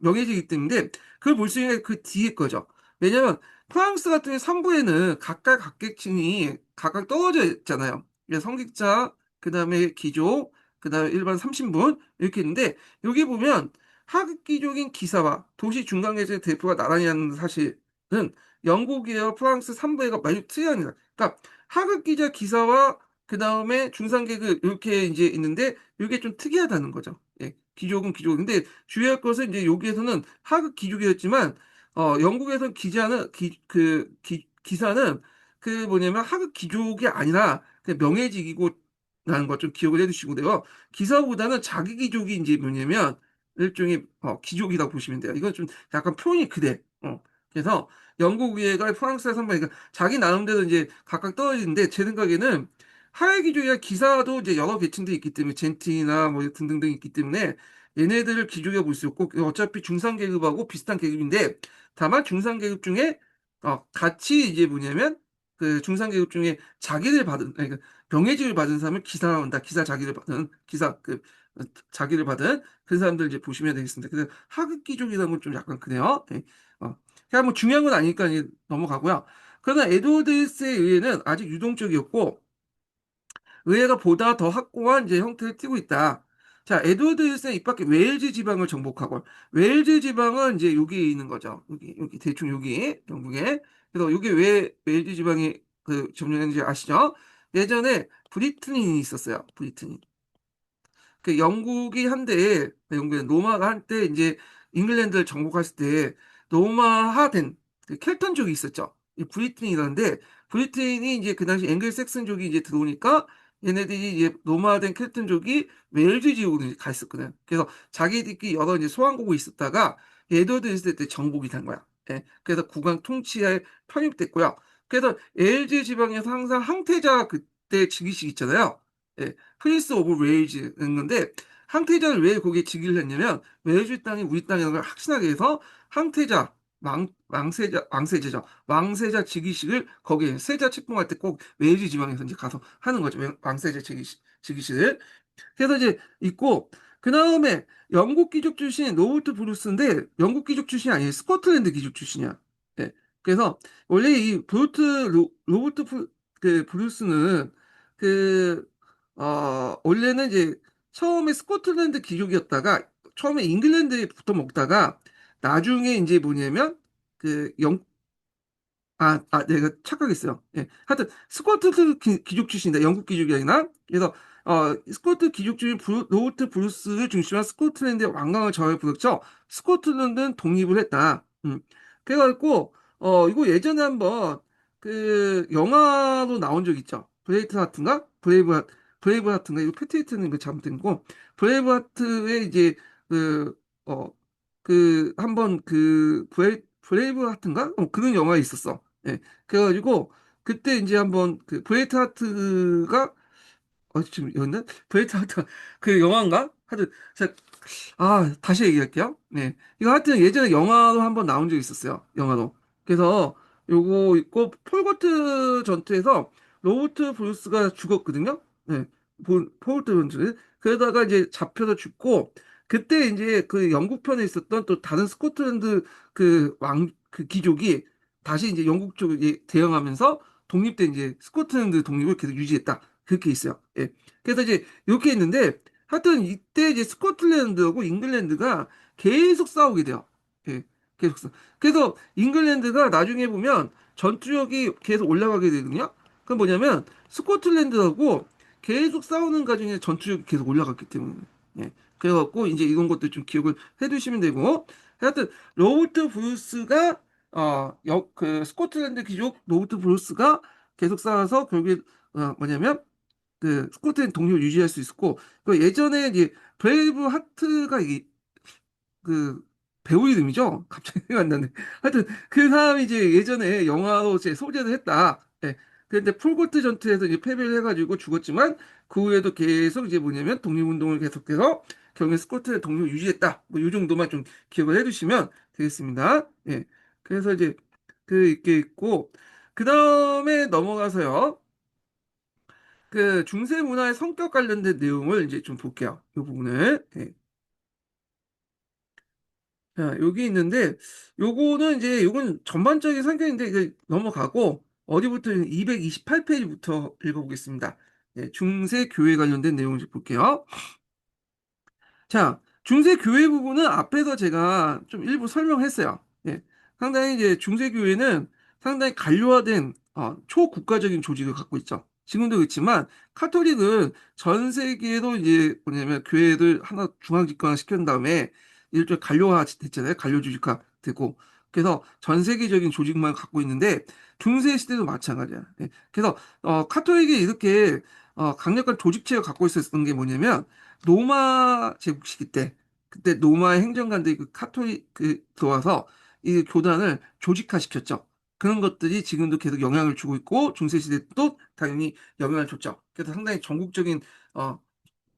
Speaker 1: 명예직이기 때문에 그걸 볼 수 있는 게 그 뒤에 거죠. 왜냐면 프랑스 같은 경우 3부에는 각각 각계층이 각각 떨어져 있잖아요. 성직자, 그다음에 기족, 그다음에 일반 삼신분 이렇게 있는데 여기 보면 하급기족인 기사와 도시 중간계층의 대표가 나란히 하는 사실은 영국이에요, 프랑스 3부가 많이 틀려합니다. 그러니까 하급기자 기사와 그 다음에 중산계급 이렇게 이제 있는데 이게 좀 특이하다는 거죠. 예, 귀족은 귀족인데 주의할 것은 이제 여기에서는 하급 귀족이었지만 영국에서는 기사는 그 뭐냐면 하급 귀족이 아니라 그냥 명예직이고 라는 것 좀 기억을 해두시고 돼요. 기사보다는 자기 귀족이 이제 뭐냐면 일종의 귀족이라고 보시면 돼요. 이건 좀 약간 표현이 그래. 그래서 영국 위에가 프랑스의 선발, 그러니까 자기 나름대로 이제 각각 떨어지는데 제 생각에는 하위 귀족이나 기사도 이제 여러 계층들이 있기 때문에 젠티나 뭐 등등등 있기 때문에 얘네들을 귀족이라고 볼 수 없고 어차피 중산 계급하고 비슷한 계급인데 다만 중산 계급 중에 같이 이제 뭐냐면 그 중산 계급 중에 자기를 받은 그러니까 병해직을 받은 사람을 기사라고 한다. 기사 자기를 받은 기사 그 자기를 받은 그 사람들 이제 보시면 되겠습니다. 그래서 하급 귀족이라는 건 좀 약간 그래요. 네. 그냥 뭐 중요한 건 아니니까 이제 넘어가고요. 그러나 에드워드 1세의 의회는 아직 유동적이었고 의회가 보다 더 확고한 이제 형태를 띠고 있다. 자, 에드워드 1세는 이 밖에 웨일즈 지방을 정복하고 웨일즈 지방은 이제 여기 있는 거죠. 여기 대충 여기 영국에. 그래서 여기 왜 웨일즈 지방이 그 점령했는지 아시죠? 예전에 브리튼이 있었어요. 브리튼이. 그 영국이 한때 영국의 로마가 한때 이제 잉글랜드를 정복했을 때 로마화된 그 켈턴족이 있었죠. 이 브리튼이라는데 브리튼이 이제 그 당시 앵글색슨족이 이제 들어오니까 얘네들이 이제 로마화된 켈턴족이 웨일즈 지역으로 이제 가 있었거든. 그래서 자기들끼리 여러 이제 소환국이 있었다가 에드워드 있을 때 정복이 된 거야. 예. 그래서 국왕 통치에 편입됐고요. 그래서 웨일즈 지방에서 항상 항태자 그때 즉위식 있잖아요. 예. 프린스 오브 웨일즈인 건데 항태자를 왜 거기에 즉위를 했냐면 웨일즈 땅이 우리 땅이라는 걸 확신하게 해서 항태자 왕세자죠. 왕세자 즉위식을 거기에 세자 책봉할 때 꼭 웨일즈 지방에서 이제 가서 하는 거죠. 왕세자 즉위식을. 그래서 이제 있고 그 다음에 영국 귀족 출신인 로버트 브루스인데 영국 귀족 출신이 아니에요. 스코틀랜드 귀족 출신이야. 예. 그래서 원래 이 로버트 그 브루스는 그 원래는 이제 처음에 스코틀랜드 귀족이었다가 처음에 잉글랜드에 붙어 먹다가 나중에 이제 뭐냐면 그 내가 착각했어요. 예. 하여튼, 스코트 귀족 출신이다. 영국 귀족이 아니라. 그래서, 스코트 귀족 중인 로버트 브루스를 중심한 스코틀랜드의 왕강을 저해 부르죠. 스코틀랜드는 독립을 했다. 그래가지고, 이거 예전에 한번, 그, 영화로 나온 적 있죠. 브레이트 하트인가? 브레이브 하트인가? 이거 패트리트는 그 잘못된 거. 브레이브 하트에 이제, 그, 어, 한번 브레이브 하트인가? 그런 영화 있었어. 예. 그래가지고 그때 이제 한번 그 브레이트 하트가 지금 였나? 브레이트 하트가 그 영화인가? 하여튼 다시 얘기할게요. 네. 이거 하여튼 예전에 영화로 한번 나온 적이 있었어요. 영화로. 그래서 요거 있고 폴거트 전투에서 로버트 브루스가 죽었거든요. 네. 폴거트 전투에. 그러다가 이제 잡혀서 죽고 그때 이제 그 영국 편에 있었던 또 다른 스코틀랜드 그 귀족이 다시 이제 영국 쪽에 대응하면서 독립된 이제 스코틀랜드 독립을 계속 유지했다. 그렇게 있어요. 예. 그래서 이제 이렇게 있는데 하여튼 이때 이제 스코틀랜드하고 잉글랜드가 계속 싸우게 돼요. 예, 계속 그래서 잉글랜드가 나중에 보면 전투력이 계속 올라가게 되거든요. 그건 뭐냐면 스코틀랜드하고 계속 싸우는 과정에 전투력이 계속 올라갔기 때문에. 예. 그래갖고 이제 이런 것도 좀 기억을 해두시면 되고. 하여튼 로버트 브루스가 그 스코틀랜드 귀족 로버트 브루스가 계속 싸워서 결국에 뭐냐면 그 스코틀랜드 동력을 유지할 수 있었고 그 예전에 이제 브레이브 하트가 그 배우 이름이죠? 갑자기 생각이 안 나네. 하여튼 그 사람이 이제 예전에 영화로 이제 소개를 했다. 예. 그런데 폴고트 전투에서 이제 패배를 해가지고 죽었지만 그 후에도 계속 이제 뭐냐면 독립운동을 계속해서 결국에 스코틀랜드 독립을 유지했다. 뭐 이 정도만 좀 기억을 해두시면 되겠습니다. 예. 그래서 이제 그 있게 있고 그 다음에 넘어가서요. 그 중세 문화의 성격 관련된 내용을 이제 좀 볼게요. 이 부분을. 예. 자, 여기 있는데, 요건 전반적인 성격인데, 이거 넘어가고, 어디부터 228페이지부터 읽어보겠습니다. 예, 중세 교회 관련된 내용을 좀 볼게요. 자, 중세교회 부분은 앞에서 제가 좀 일부 설명했어요. 예. 상당히 이제 중세교회는 상당히 간료화된 초국가적인 조직을 갖고 있죠. 지금도 그렇지만 카톨릭은 전 세계에도 이제 뭐냐면 교회들 하나 중앙 집권화 시킨 다음에 일종의 간료화 됐잖아요. 간료 조직화 되고. 그래서 전 세계적인 조직만 갖고 있는데 중세 시대도 마찬가지야. 예. 그래서 카톨릭이 이렇게 강력한 조직체를 갖고 있었던 게 뭐냐면 로마 제국 시기 때 그때 로마의 행정관들이 그 카톨릭 그 들어와서 이 교단을 조직화시켰죠. 그런 것들이 지금도 계속 영향을 주고 있고 중세 시대도 당연히 영향을 줬죠. 그래서 상당히 전국적인 어,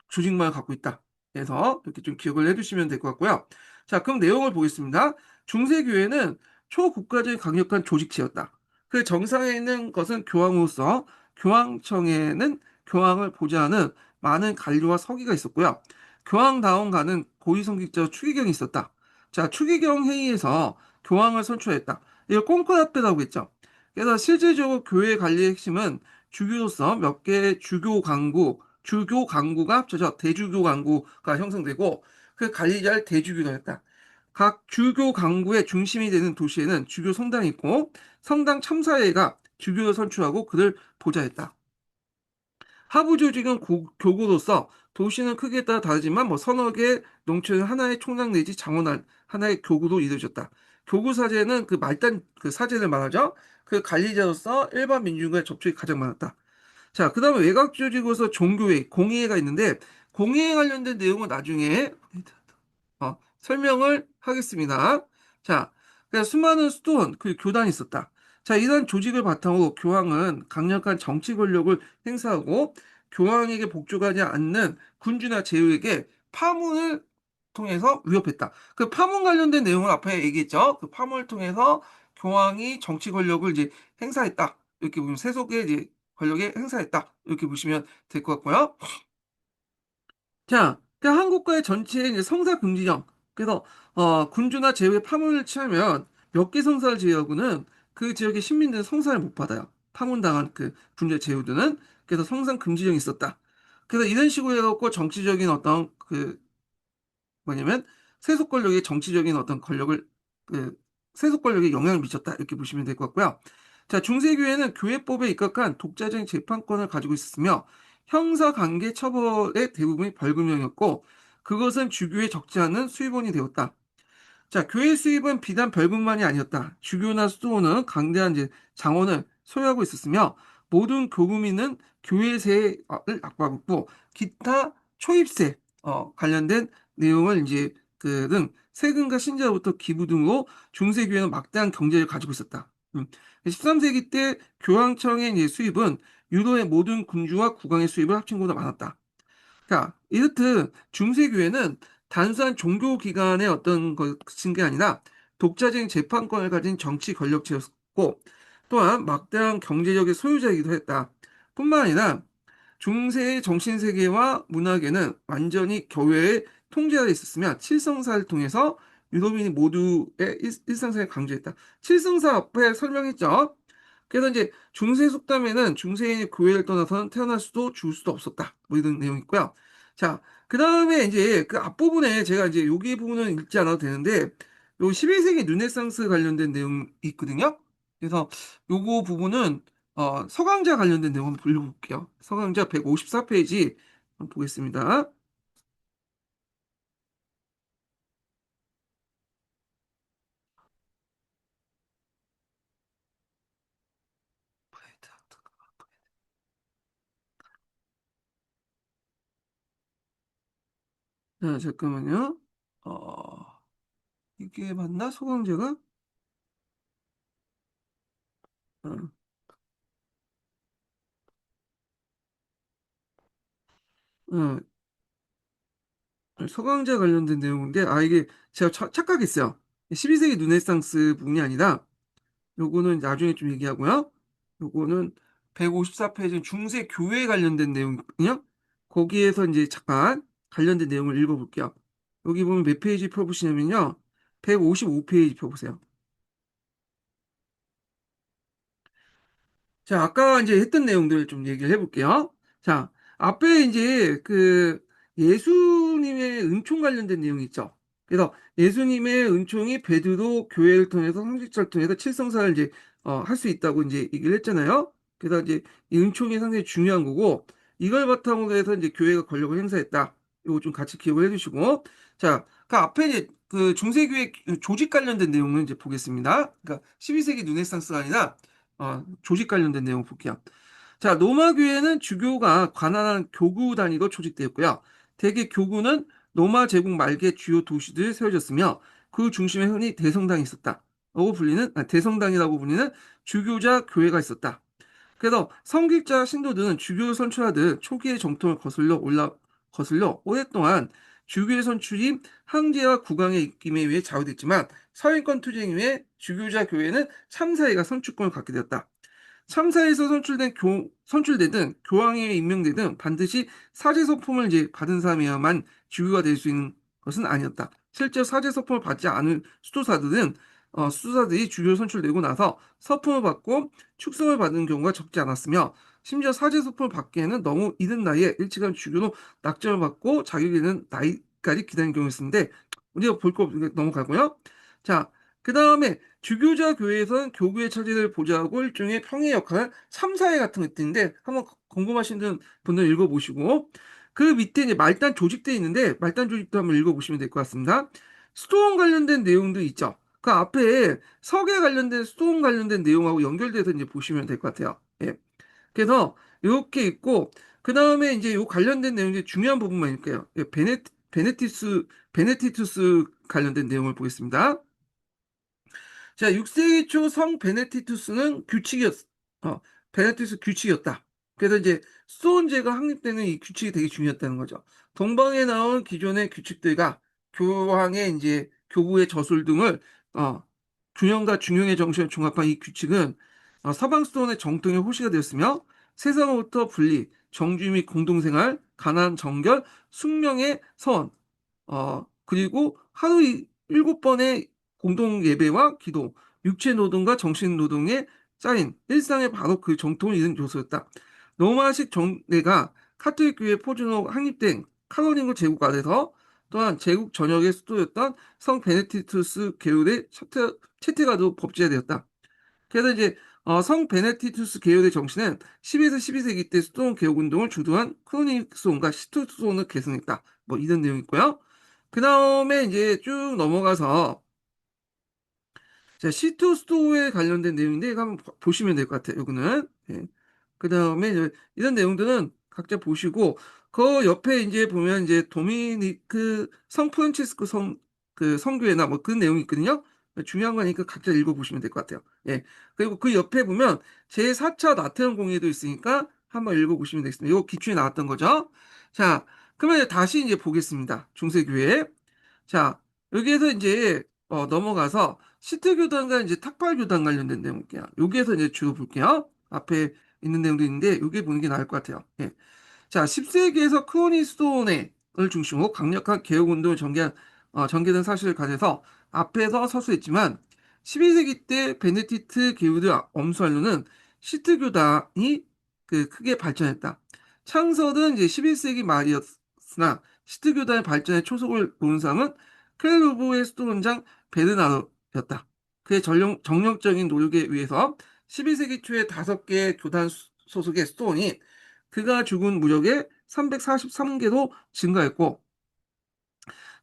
Speaker 1: 조직망을 갖고 있다. 그래서 이렇게 좀 기억을 해두시면 될 것 같고요. 자, 그럼 내용을 보겠습니다. 중세교회는 초국가적인 강력한 조직체였다. 그 정상에 있는 것은 교황으로서 교황청에는 교황을 보좌하는 많은 관료와 서기가 있었고요. 교황다운 가는 고위성직자 추기경이 있었다. 자, 추기경 회의에서 교황을 선출했다. 이걸 꼼꼼합배라고 했죠. 그래서 실질적으로 교회 관리의 핵심은 주교로서 몇 개의 주교 강구가 합쳐져 대주교 강구가 형성되고 그 관리자를 대주교로 했다. 각 주교 강구의 중심이 되는 도시에는 주교 성당이 있고 성당 참사회가 주교를 선출하고 그를 보좌했다. 하부 조직은 교구로서 도시는 크기에 따라 다르지만 뭐 서너 개 농촌 하나의 총장 내지 장원 하나의 교구로 이루어졌다. 교구 사제는 그 말단 그 사제를 말하죠. 그 관리자로서 일반 민중과의 접촉이 가장 많았다. 자, 그 다음에 외곽 조직으로서 종교회, 공의회가 있는데 공의회 관련된 내용은 나중에 설명을 하겠습니다. 자, 그래서 수많은 수도원, 그 교단이 있었다. 자, 이런 조직을 바탕으로 교황은 강력한 정치 권력을 행사하고 교황에게 복종하지 않는 군주나 제후에게 파문을 통해서 위협했다. 그 파문 관련된 내용을 앞에 얘기했죠. 그 파문을 통해서 교황이 정치 권력을 이제 행사했다. 이렇게 보면 세속의 이제 권력에 행사했다. 이렇게 보시면 될 것 같고요. 자, 그 한국과의 전체의 이제 성사 금지령. 그래서 군주나 제후에 파문을 취하면 몇 개 성사를 제외하고는 그 지역의 시민들은 성사를 못 받아요. 파문당한 그 군주 제후들은 그래서 성상 금지령이 있었다. 그래서 이런 식으로 해갖고 정치적인 어떤 그 뭐냐면 세속 권력의 정치적인 어떤 권력을 그 세속 권력에 영향을 미쳤다 이렇게 보시면 될 것 같고요. 자, 중세교회는 교회법에 입각한 독자적인 재판권을 가지고 있었으며 형사 관계 처벌의 대부분이 벌금형이었고 그것은 주교에 적지 않은 수입원이 되었다. 자, 교회 수입은 비단 벌금만이 아니었다. 주교나 수도원은 강대한 이제 장원을 소유하고 있었으며 모든 교구민은 교회세를 납부하고 기타 초입세 관련된 내용을 이제 그등 세금과 신자로부터 기부 등으로 중세교회는 막대한 경제를 가지고 있었다. 13세기 때 교황청의 이제 수입은 유로의 모든 군주와 국왕의 수입을 합친 것보다 많았다. 자, 이렇듯 중세교회는 단순한 종교기관의 어떤 것인 게 아니라 독자적인 재판권을 가진 정치 권력체였고 또한 막대한 경제력의 소유자이기도 했다. 뿐만 아니라 중세의 정신세계와 문화계는 완전히 교회의 통제 아래 있었으며 칠성사를 통해서 유도민이 모두의 일상생활을 강조했다. 칠성사 앞에 설명했죠. 그래서 이제 중세 속담에는 중세인이 교회를 떠나서는 태어날 수도 죽을 수도 없었다. 뭐 이런 내용이 있고요. 자, 그 다음에 이제 그 앞부분에 제가 이제 여기 부분은 읽지 않아도 되는데, 요 12세기 르네상스 관련된 내용이 있거든요. 그래서 요거 부분은, 서강자 관련된 내용 한번 읽어볼게요. 서강자 154페이지 한번 보겠습니다. 자, 잠깐만요. 어, 이게 맞나? 서강자가? 어, 어, 서강자 관련된 내용인데, 이게 제가 착각했어요. 12세기 르네상스 부분이 아니라, 요거는 나중에 좀 얘기하고요. 요거는 154페이지 중세 교회 관련된 내용이거든요. 거기에서 이제 잠깐 관련된 내용을 읽어볼게요. 여기 보면 몇 페이지 펴보시냐면요. 155페이지 펴보세요. 자, 아까 이제 했던 내용들 좀 얘기를 해볼게요. 자, 앞에 이제 그 예수님의 은총 관련된 내용이 있죠. 그래서 예수님의 은총이 베드로 교회를 통해서 성직자를 통해서 칠성사를 이제 할 수 있다고 이제 얘기를 했잖아요. 그래서 이제 이 은총이 상당히 중요한 거고 이걸 바탕으로 해서 이제 교회가 권력을 행사했다. 이거 좀 같이 기억을 해주시고 자, 그 앞에 이제 그 중세교회 조직 관련된 내용을 이제 보겠습니다. 그러니까 12세기 르네상스가 아니라 조직 관련된 내용 볼게요. 자, 로마 교회는 주교가 관할하는 교구 단위로 조직되었고요. 대개 교구는 로마 제국 말기에 주요 도시들에 세워졌으며 그 중심에 흔히 대성당이 있었다. 대성당이라고 불리는 주교자 교회가 있었다. 그래서 성직자 신도들은 주교를 선출하듯 초기의 정통을 거슬려 오랫동안 주교의 선출이 황제와 국왕의 입김에 의해 좌우됐지만 서인권 투쟁 이후에 주교자 교회는 참사회가 선출권을 갖게 되었다. 참사에서 선출되든 교황에 임명되든 반드시 사제서품을 이제 받은 사람이야만 주교가 될 수 있는 것은 아니었다. 실제 사제서품을 받지 않은 수도사들이 주교로 선출되고 나서 서품을 받고 축성을 받은 경우가 적지 않았으며 심지어 사제서품을 받기에는 너무 이른 나이에 일찍한 주교로 낙점을 받고 자격이 되는 나이까지 기다리는 경우가 있었는데 우리가 볼 거 없으니까 넘어가고요. 자, 그 다음에 주교자 교회에서는 교구의 처지를 보좌하고 일종의 평의 역할, 참사회 같은 거 있는데 한번 궁금하신 분들 읽어보시고 그 밑에 이제 말단 조직대 있는데 말단 조직도 한번 읽어보시면 될 것 같습니다. 수도원 관련된 내용도 있죠. 그 앞에 석에 관련된 수도원 관련된 내용하고 연결돼서 이제 보시면 될 것 같아요. 예. 그래서 이렇게 있고 그 다음에 이제 요 관련된 내용 중에 중요한 부분만 읽게요. 예, 베네티투스 관련된 내용을 보겠습니다. 자, 6세기 초 성 어, 베네티스 규칙이었다. 그래서 이제 수도원제가 확립되는 이 규칙이 되게 중요했다는 거죠. 동방에 나온 기존의 규칙들과 교황의 이제 교구의 저술 등을 어, 균형과 중용의 정신을 종합한 이 규칙은 서방 수도원의 정통의 호시가 되었으며 세상으로부터 분리, 정주 및 공동생활, 가난, 정결, 숙명의 선, 그리고 하루 7번의 공동 예배와 기도, 육체 노동과 정신 노동에 쌓인 일상의 바로 그 정통을 이룬 요소였다. 로마식 정례가 카톨릭 교회 포준으로 확립된 카로lin고 제국 아래서 또한 제국 전역의 수도였던 성 베네딕투스 계율의 채택가도 법제화되었다. 그래서 이제 성 베네딕투스 계열의 정신은 10에서 12세기 때 수도원 개혁 운동을 주도한 크로닉스온과 시투스온을 계승했다. 뭐 이런 내용이 있고요. 그 다음에 이제 쭉 넘어가서 자, 시투스토어에 관련된 내용인데 이거 한번 보시면 될 것 같아요. 이거는. 예. 그 다음에 이런 내용들은 각자 보시고 그 옆에 이제 보면 이제 도미니크 성 프란치스코 그 성교회나 뭐 그런 내용이 있거든요. 중요한 거니까 각자 읽어보시면 될 것 같아요. 예. 그리고 그 옆에 보면 제4차 나트랑 공예도 있으니까 한번 읽어보시면 되겠습니다. 이거 기출에 나왔던 거죠. 자, 그러면 다시 이제 보겠습니다. 중세교회. 자, 여기에서 이제 넘어가서 시트교단과 이제 탁발교단 관련된 내용 볼게요. 여기에서 이제 주로 볼게요. 앞에 있는 내용도 있는데 여기 보는 게 나을 것 같아요. 예. 자, 10세기에서 크로니스톤을 중심으로 강력한 개혁운동을 전개된 사실을 가져서 앞에서 서술했지만 12세기 때 베네디트 계율을 엄수하려는 시트교단이 그 크게 발전했다. 창설은 이제 11세기 말이었으나 시트교단의 발전에 초석을 놓은 사람은 클레르보의 수도원장 베르나르였다. 그의 정력적인 노력에 의해서 12세기 초에 5개의 교단 소속의 수도원이 그가 죽은 무렵에 343개로 증가했고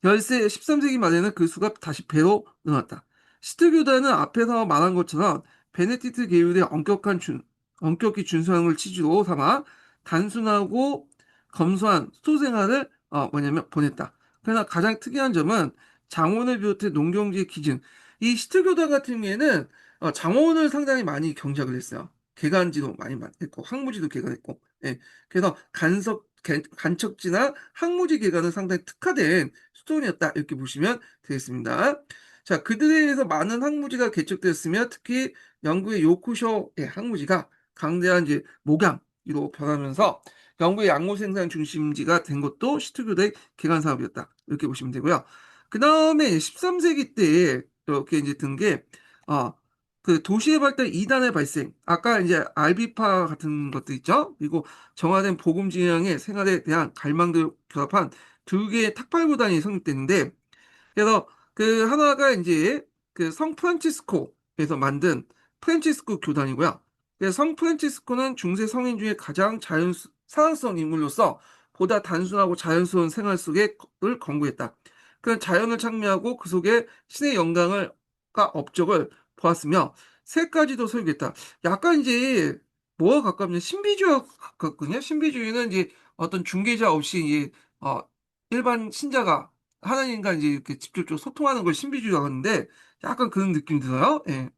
Speaker 1: 13세기 말에는 그 수가 다시 배로 늘어났다. 시트교단은 앞에서 말한 것처럼 베네디트 계율의 엄격히 준수하는 걸 취지로 삼아 단순하고 검소한 수도 생활을 보냈다. 그러나 가장 특이한 점은 장원을 비롯해 농경지의 기준. 이 시트교단 같은 경우에는 장원을 상당히 많이 경작을 했어요. 개간지도 많이 했고 항무지도 개간했고. 예. 그래서 간척지나 항무지 개간은 상당히 특화된 수도원이었다. 이렇게 보시면 되겠습니다. 자, 그들에 의해서 많은 항무지가 개척되었으며 특히 영국의 요크셔의 항무지가 강대한 이제 목양으로 변하면서 영국의 양모 생산 중심지가 된 것도 시트교대의 개간 사업이었다. 이렇게 보시면 되고요. 그 다음에 13세기 때 이렇게 이제 든 게, 그 도시의 발달 이단의 발생. 아까 이제 알비파 같은 것도 있죠. 그리고 정화된 복음 진영의 생활에 대한 갈망들 결합한 2개의 탁발구단이 성립됐는데, 그래서 그 하나가 이제 그 성 프란치스코에서 만든 프란치스코 교단이고요. 그래서 성 프란치스코는 중세 성인 중에 가장 사랑스러운 인물로서 보다 단순하고 자연스러운 생활 속을 권고했다. 그런 자연을 창미하고 그 속에 신의 영광과 업적을 보았으며 세 가지도 설교했다. 약간 이제 뭐가 가깝냐? 신비주의와 가깝거든요. 신비주의는 이제 어떤 중개자 없이 이제 일반 신자가 하나님과 이제 이렇게 직접적으로 소통하는 걸 신비주의라고 하는데 약간 그런 느낌이 들어요. 예.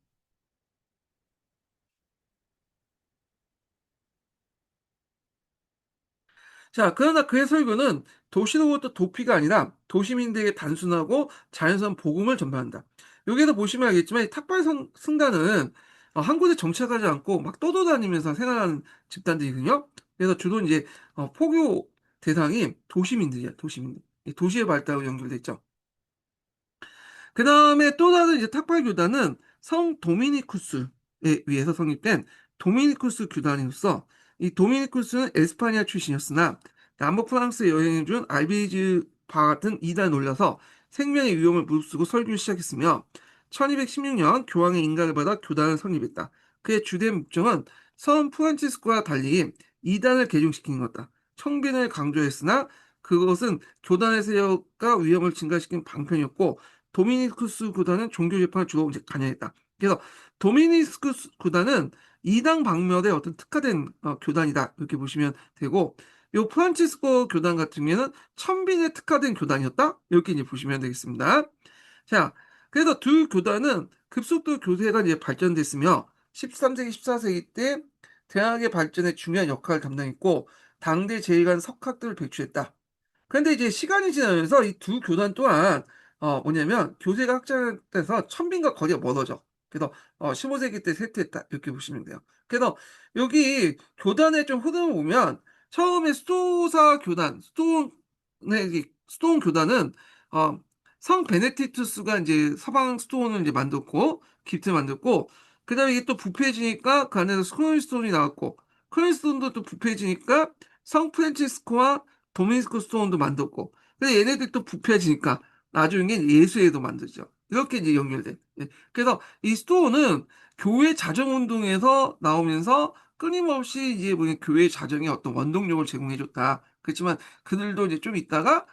Speaker 1: 자, 그러나 그의 설교는 도시로부터 도피가 아니라 도시민들에게 단순하고 자연스러운 복음을 전파한다. 여기서 보시면 알겠지만 이 승단은 한 곳에 정착하지 않고 막 떠돌아다니면서 생활하는 집단들이거든요. 그래서 주로 이제 포교 대상이 도시민들이야, 도시민들. 이 도시의 발달과 연결돼 있죠. 그 다음에 또 다른 이제 탁발 교단은 성 도미니쿠스에 의해서 성립된 도미니쿠스 교단으로서 이 도미니쿠스는 에스파니아 출신이었으나 남북 프랑스에 여행해 준 알비즈파 같은 이단을 놀라서 생명의 위험을 무릅쓰고 설교를 시작했으며 1216년 교황의 인가를 받아 교단을 성립했다. 그의 주된 목적은 성 프란치스코와 달리 이단을 개종시키는 것다. 청빈을 강조했으나 그것은 교단의 세력과 위험을 증가시킨 방편이었고 도미니쿠스 구단은 종교 재판을 주로 이제 관여했다. 그래서 도미니쿠스 구단은 이당 방면의 어떤 특화된 교단이다 이렇게 보시면 되고 요 프란치스코 교단 같은 경우에는 천빈에 특화된 교단이었다 이렇게 이제 보시면 되겠습니다. 자, 그래서 두 교단은 급속도로 교세가 이제 발전됐으며 13세기, 14세기 때 대학의 발전에 중요한 역할을 담당했고 당대 제일관 석학들을 배출했다. 그런데 이제 시간이 지나면서 이 두 교단 또한 뭐냐면 교세가 확장돼서 천빈과 거리가 멀어져. 그래서 15세기 때 쇠퇴했다 이렇게 보시면 돼요. 그래서 여기 교단의 좀 흐름을 보면 처음에 수도사 교단, 수도원 교단은 어, 성 베네딕투스가 이제 서방 수도원을 이제 만들고 기트 만들고 그다음에 이게 또 부패해지니까 그 안에서 코널스톤이 나왔고 코널스톤도 또 부패해지니까 성 프란치스코와 도미니스코 스토어도 만들었고 근데 얘네들 또 부패해지니까 나중에 예수회도 만들죠. 이렇게 이제 연결돼. 예. 그래서 이 스토어는 교회 자정운동에서 나오면서 끊임없이 이제 뭐냐 교회 자정에 어떤 원동력을 제공해줬다. 그렇지만 그들도 이제 좀 있다가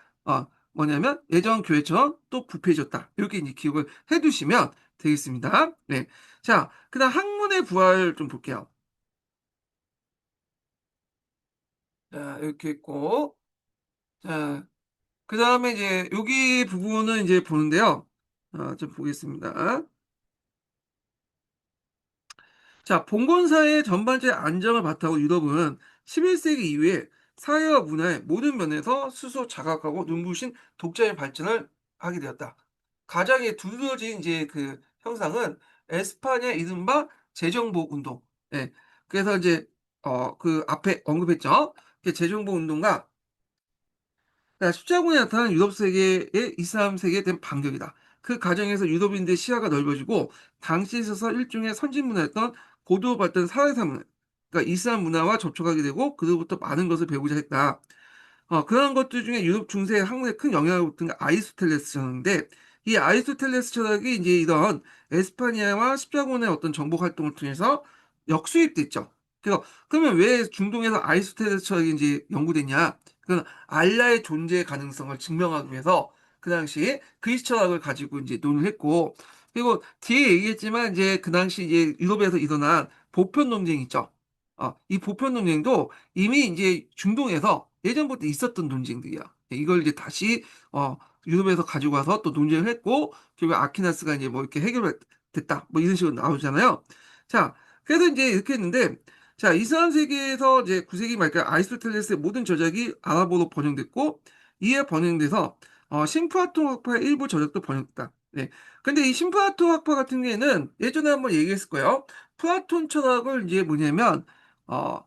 Speaker 1: 뭐냐면 예전 교회처럼 또 부패해졌다. 이렇게 이제 기억을 해두시면 되겠습니다. 네. 자, 그다음 학문의 부활 좀 볼게요. 자, 이렇게 있고 자, 그 다음에 이제 여기 부분은 이제 보는데요. 좀 보겠습니다. 자, 봉건사의 전반적인 안정을 바탕으로 유럽은 11세기 이후에 사회와 문화의 모든 면에서 스스로 자각하고 눈부신 독자의 발전을 하게 되었다. 가장 두드러진 이제 그 형상은 에스파냐 이른바 재정복 운동. 예. 그래서 이제 그 앞에 언급했죠. 그 재정복 운동과 십자군에 나타난 유럽 세계의 이슬람 세계에 대한 반격이다. 그 과정에서 유럽인들의 시야가 넓어지고 당시에 있어서 일종의 선진 문화였던 고도 발전 사회사 문화, 그러니까 이슬람 문화와 접촉하게 되고 그로부터 많은 것을 배우자 했다. 그런 것들 중에 유럽 중세 학문에 큰 영향을 줬던 게 아리스토텔레스 철학인데, 이 아리스토텔레스 철학이 이제 이런 에스파니아와 십자군의 어떤 정복 활동을 통해서 역수입됐죠. 그래서 그러면 왜 중동에서 아리스토텔레스 철학이 이제 연구됐냐? 그건 알라의 존재 가능성을 증명하기 위해서 그 당시에 그리스 철학을 가지고 이제 논의를 했고, 그리고 뒤에 얘기했지만 이제 그 당시 이제 유럽에서 일어난 보편 논쟁 있죠. 이 보편 논쟁도 이미 이제 중동에서 예전부터 있었던 논쟁들이야. 이걸 이제 다시 유럽에서 가지고 와서 또 논쟁을 했고, 결국 아퀴나스가 이제 뭐 이렇게 해결됐다 뭐 이런 식으로 나오잖아요. 자, 그래서 이제 이렇게 했는데, 자, 이슬람 세계에서 이제 9세기 말까 아리스토텔레스의 모든 저작이 아랍어로 번역됐고, 이에 번역돼서 심프라톤 학파의 일부 저작도 번역됐다. 네. 근데 이 심프라톤 학파 같은 경우에는 예전에 한번 얘기했을 거예요. 플라톤 철학을 이제 뭐냐면 어,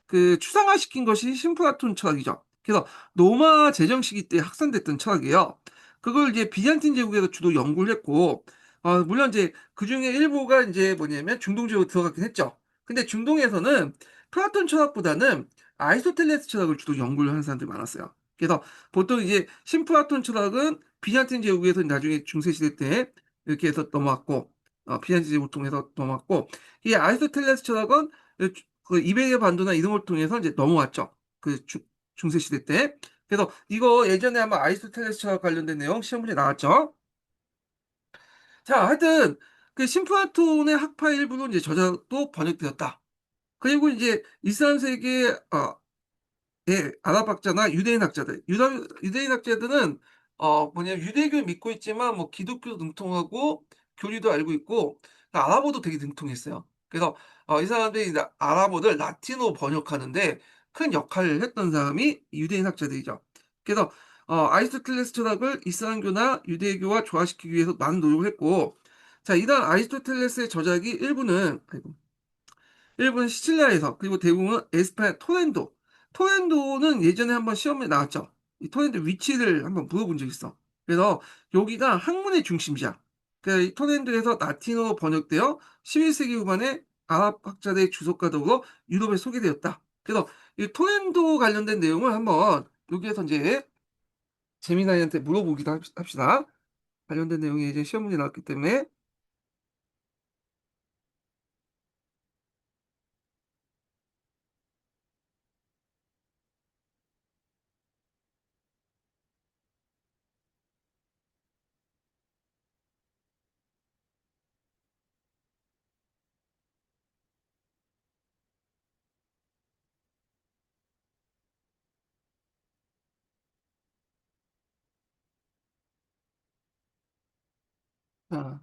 Speaker 1: 그 추상화시킨 것이 심플라톤 철학이죠. 그래서 로마 제정 시기 때 확산됐던 철학이에요. 그걸 이제 비잔틴 제국에서 주로 연구를 했고, 물론 이제 그 중에 일부가 이제 뭐냐면 중동 지역으로 들어갔긴 했죠. 근데 중동에서는 플라톤 철학보다는 아리스토텔레스 철학을 주로 연구를 하는 사람들이 많았어요. 그래서 보통 이제 심플라톤 철학은 비잔틴 제국에서 나중에 중세 시대 때 이렇게 해서 넘어왔고, 비잔틴 제국을 통해서 넘어왔고, 이 아리스토텔레스 철학은 그 이베리아 반도나 이런 걸 통해서 이제 넘어왔죠. 그 중세 시대 때. 그래서 이거 예전에 아마 아리스토텔레스와 관련된 내용 시험 문제 나왔죠. 자, 하여튼 그 심플라톤의 학파 일부는 이제 저자도 번역되었다. 그리고 이제 이슬람 세계 예, 아랍 학자나 유대인 학자들. 유대인 학자들은, 뭐냐, 유대교를 믿고 있지만, 뭐, 기독교도 능통하고, 교리도 알고 있고, 아랍어도 되게 능통했어요. 그래서, 이 사람들이 아랍어를 라틴어로 번역하는데 큰 역할을 했던 사람이 유대인 학자들이죠. 그래서, 아리스토텔레스 철학을 이슬람교나 유대교와 조화시키기 위해서 많은 노력을 했고, 자, 이런 아리스토텔레스의 저작이 일본은 시칠리아에서 그리고 대부분은 에스파냐 토렌도는 예전에 한번 시험에 나왔죠. 이 토렌도 위치를 한번 물어본 적 있어. 그래서 여기가 학문의 중심지야. 그러니까 이 토렌도에서 라틴어로 번역되어 11세기 후반에 아랍 학자들의 주석과 더불어 유럽에 소개되었다. 그래서 이 토렌도 관련된 내용을 한번 여기에서 이제 재미나이한테 물어보기도 합시다. 관련된 내용이 이제 시험 문제 나왔기 때문에. 자,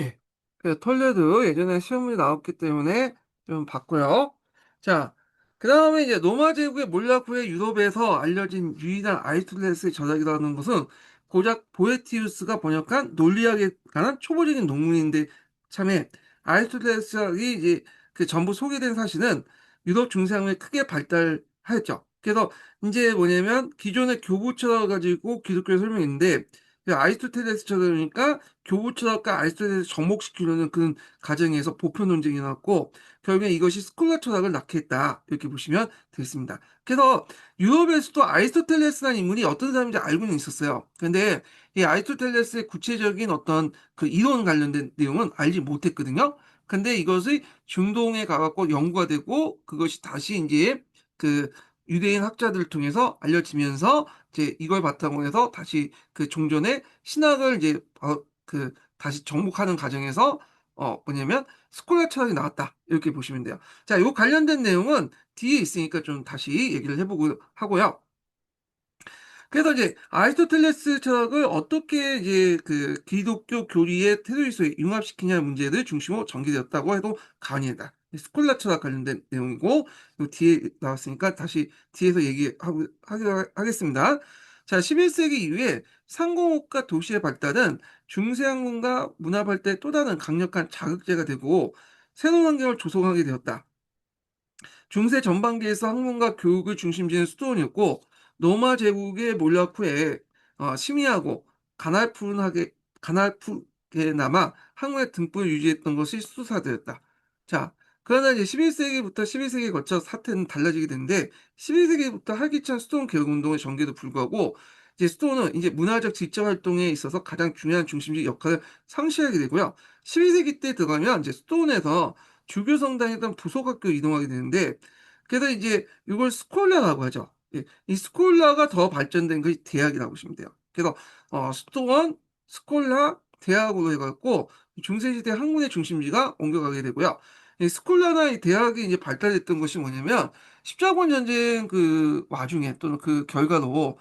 Speaker 1: 예. 그 톨레도 예전에 시험이 나왔기 때문에 좀 봤고요. 자, 그 다음에 이제 로마 제국의 몰락 후에 유럽에서 알려진 유일한 아리스토텔레스의 저작이라는 것은 고작 보에티우스가 번역한 논리학에 관한 초보적인 논문인데 참에 아리스토텔레스이 이제 그 전부 소개된 사실은 유럽 중세학문에 크게 발달하였죠. 그래서 이제 뭐냐면 기존의 교부 철학을 가지고 기독교를 설명했는데 아리스토텔레스 철학이니까 교부 철학과 아리스토텔레스 접목시키려는 그런 과정에서 보편 논쟁이 나왔고 결국에 이것이 스콜라 철학을 낳게 했다. 이렇게 보시면 되겠습니다. 그래서 유럽에서도 아리스토텔레스라는 인물이 어떤 사람인지 알고는 있었어요. 근데 이 아리스토텔레스의 구체적인 어떤 그 이론 관련된 내용은 알지 못했거든요. 근데 이것이 중동에 가갖고 연구가 되고 그것이 다시 이제 그 유대인 학자들을 통해서 알려지면서 이제 이걸 바탕으로 해서 다시 그 종전의 신학을 이제 그 다시 정복하는 과정에서 뭐냐면 스콜라 철학이 나왔다 이렇게 보시면 돼요. 자, 요 관련된 내용은 뒤에 있으니까 좀 다시 얘기를 해보고 하고요. 그래서 이제 아리스토텔레스 철학을 어떻게 이제 그 기독교 교리의 테두리에 융합시키냐는 문제를 중심으로 전개되었다고 해도 과언이다. 스콜라 철학 관련된 내용이고 요 뒤에 나왔으니까 다시 뒤에서 하겠습니다. 자, 11세기 이후에 상공업과 도시의 발달은 중세학문과 문화 발달에 또 다른 강력한 자극제가 되고 새로운 환경을 조성하게 되었다. 중세 전반기에서 학문과 교육을 중심지는 수도원이었고 로마 제국의 몰락 후에 심의하고 가날프게 남아 학문의 등불을 유지했던 것이 수사되었다. 자, 그러나 이제 11세기부터 12세기에 거쳐 사태는 달라지게 되는데 11세기부터 활기찬 수도원 개혁 운동의 전개도 불구하고 이제 수도원은 이제 문화적 지적 활동에 있어서 가장 중요한 중심지 역할을 상실하게 되고요. 12세기 때 들어가면 이제 수도원에서 주교 성당이던 부속학교로 이동하게 되는데 그래서 이제 이걸 스콜라라고 하죠. 예, 이 스콜라가 더 발전된 것이 대학이라고 보시면 돼요. 그래서 수도원, 스콜라, 대학으로 해갖고 중세시대 학문의 중심지가 옮겨가게 되고요. 이 스콜라나 이 대학이 이제 발달했던 것이 뭐냐면 십자군 전쟁 그 와중에 또는 그 결과로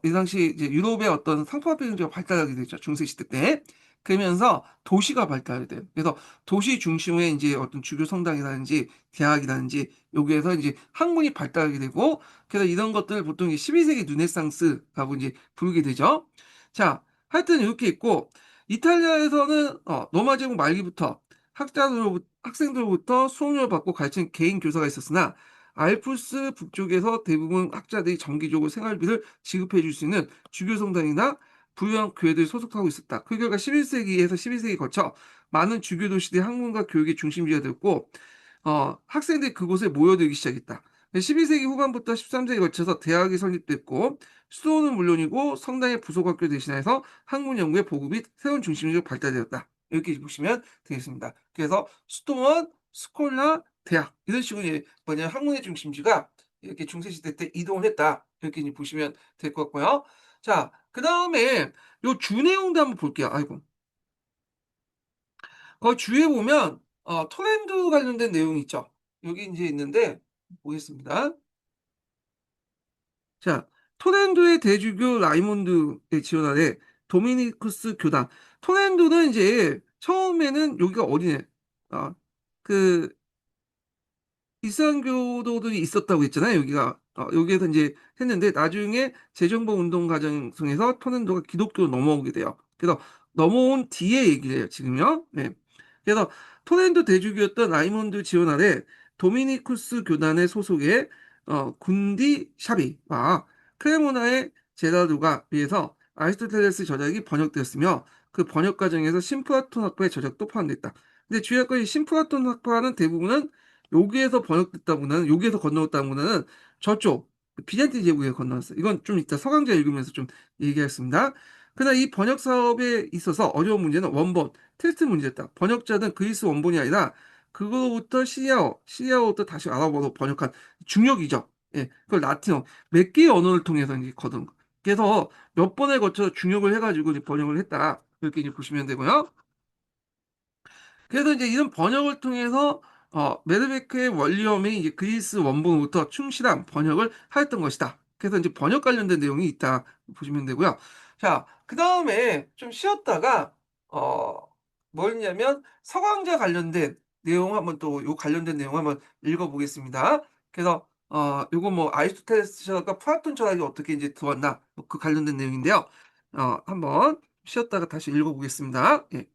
Speaker 1: 이 당시 이제 유럽의 어떤 상품화폐 경제가 발달하게 되죠. 중세시대 때. 그러면서 도시가 발달이 돼요. 그래서 도시 중심의 이제 어떤 주교 성당이라든지 대학이라든지 여기에서 이제 학문이 발달하게 되고 그래서 이런 것들을 보통 12세기 르네상스라고 이제 부르게 되죠. 자, 하여튼 이렇게 있고 이탈리아에서는 로마 제국 말기부터 학생들로부터 수업료를 받고 가르치는 개인 교사가 있었으나 알프스 북쪽에서 대부분 학자들이 정기적으로 생활비를 지급해 줄 수 있는 주교 성당이나 부유한 교회들이 소속하고 있었다. 그 결과 11세기에서 12세기 거쳐 많은 주교 도시들이 학문과 교육의 중심지가 되었고 학생들이 그곳에 모여들기 시작했다. 12세기 후반부터 13세기 거쳐서 대학이 설립됐고 수도는 물론이고 성당의 부속학교 대신해서 학문 연구의 보급이 새로운 중심지로 발달되었다. 이렇게 보시면 되겠습니다. 그래서 수도원, 스콜라, 대학 이런 식으로 뭐냐 학문의 중심지가 이렇게 중세시대 때 이동을 했다. 이렇게 이제 보시면 될 것 같고요. 자, 그 다음에 요 주 내용도 한번 볼게요. 아이고. 그 주에 보면 토렌도 관련된 내용이 있죠. 여기 이제 있는데 보겠습니다. 자, 토렌도의 대주교 라이몬드의 지원 아래 도미니쿠스 교당. 토렌도는 이제 처음에는 여기가 어디냐? 어, 그 이슬람교도들이 있었다고 했잖아요. 여기가 여기에서 이제 했는데 나중에 재정복 운동 과정 중에서 토렌도가 기독교로 넘어오게 돼요. 그래서 넘어온 뒤에 얘기를 해요. 지금요. 네. 그래서 토렌도 대주교였던 라이몬드 지원 아래 도미니쿠스 교단의 소속의 군디 샤비와 크레모나의 제라루가 위해서 아리스토텔레스 저작이 번역되었으며 그 번역 과정에서 심프라톤 학파의 저작도 포함됐다. 근데 주요한 건이 심프라톤 학파는 대부분은 여기에서 번역됐다보다는 여기에서 건너왔다보다는 저쪽 비잔틴 제국에 건너왔어요. 이건 좀 이따 서강자 읽으면서 좀 얘기하겠습니다. 그러나 이 번역 사업에 있어서 어려운 문제는 원본, 텍스트 문제였다. 번역자는 그리스 원본이 아니라 그거부터 시리아어부터 다시 아랍어로 번역한 중역이죠. 예, 그걸 라틴어 몇 개의 언어를 통해서 이제 거둔 거. 그래서 몇 번에 거쳐서 중역을 해가지고 이제 번역을 했다. 이렇게 이제 보시면 되고요. 그래서 이제 이런 번역을 통해서 메르베크의 원리엄이 이제 그리스 원본부터 충실한 번역을 하였던 것이다. 그래서 이제 번역 관련된 내용이 있다 보시면 되고요. 자, 그 다음에 좀 쉬었다가 어, 뭐였냐면 서강자 관련된 내용 한번 또 요 관련된 내용 한번 읽어보겠습니다. 그래서 요거 뭐 아리스토텔레스 철학과 플라톤 철학이 어떻게 이제 들어왔나 뭐그 관련된 내용인데요. 한번 쉬었다가 다시 읽어보겠습니다. 예.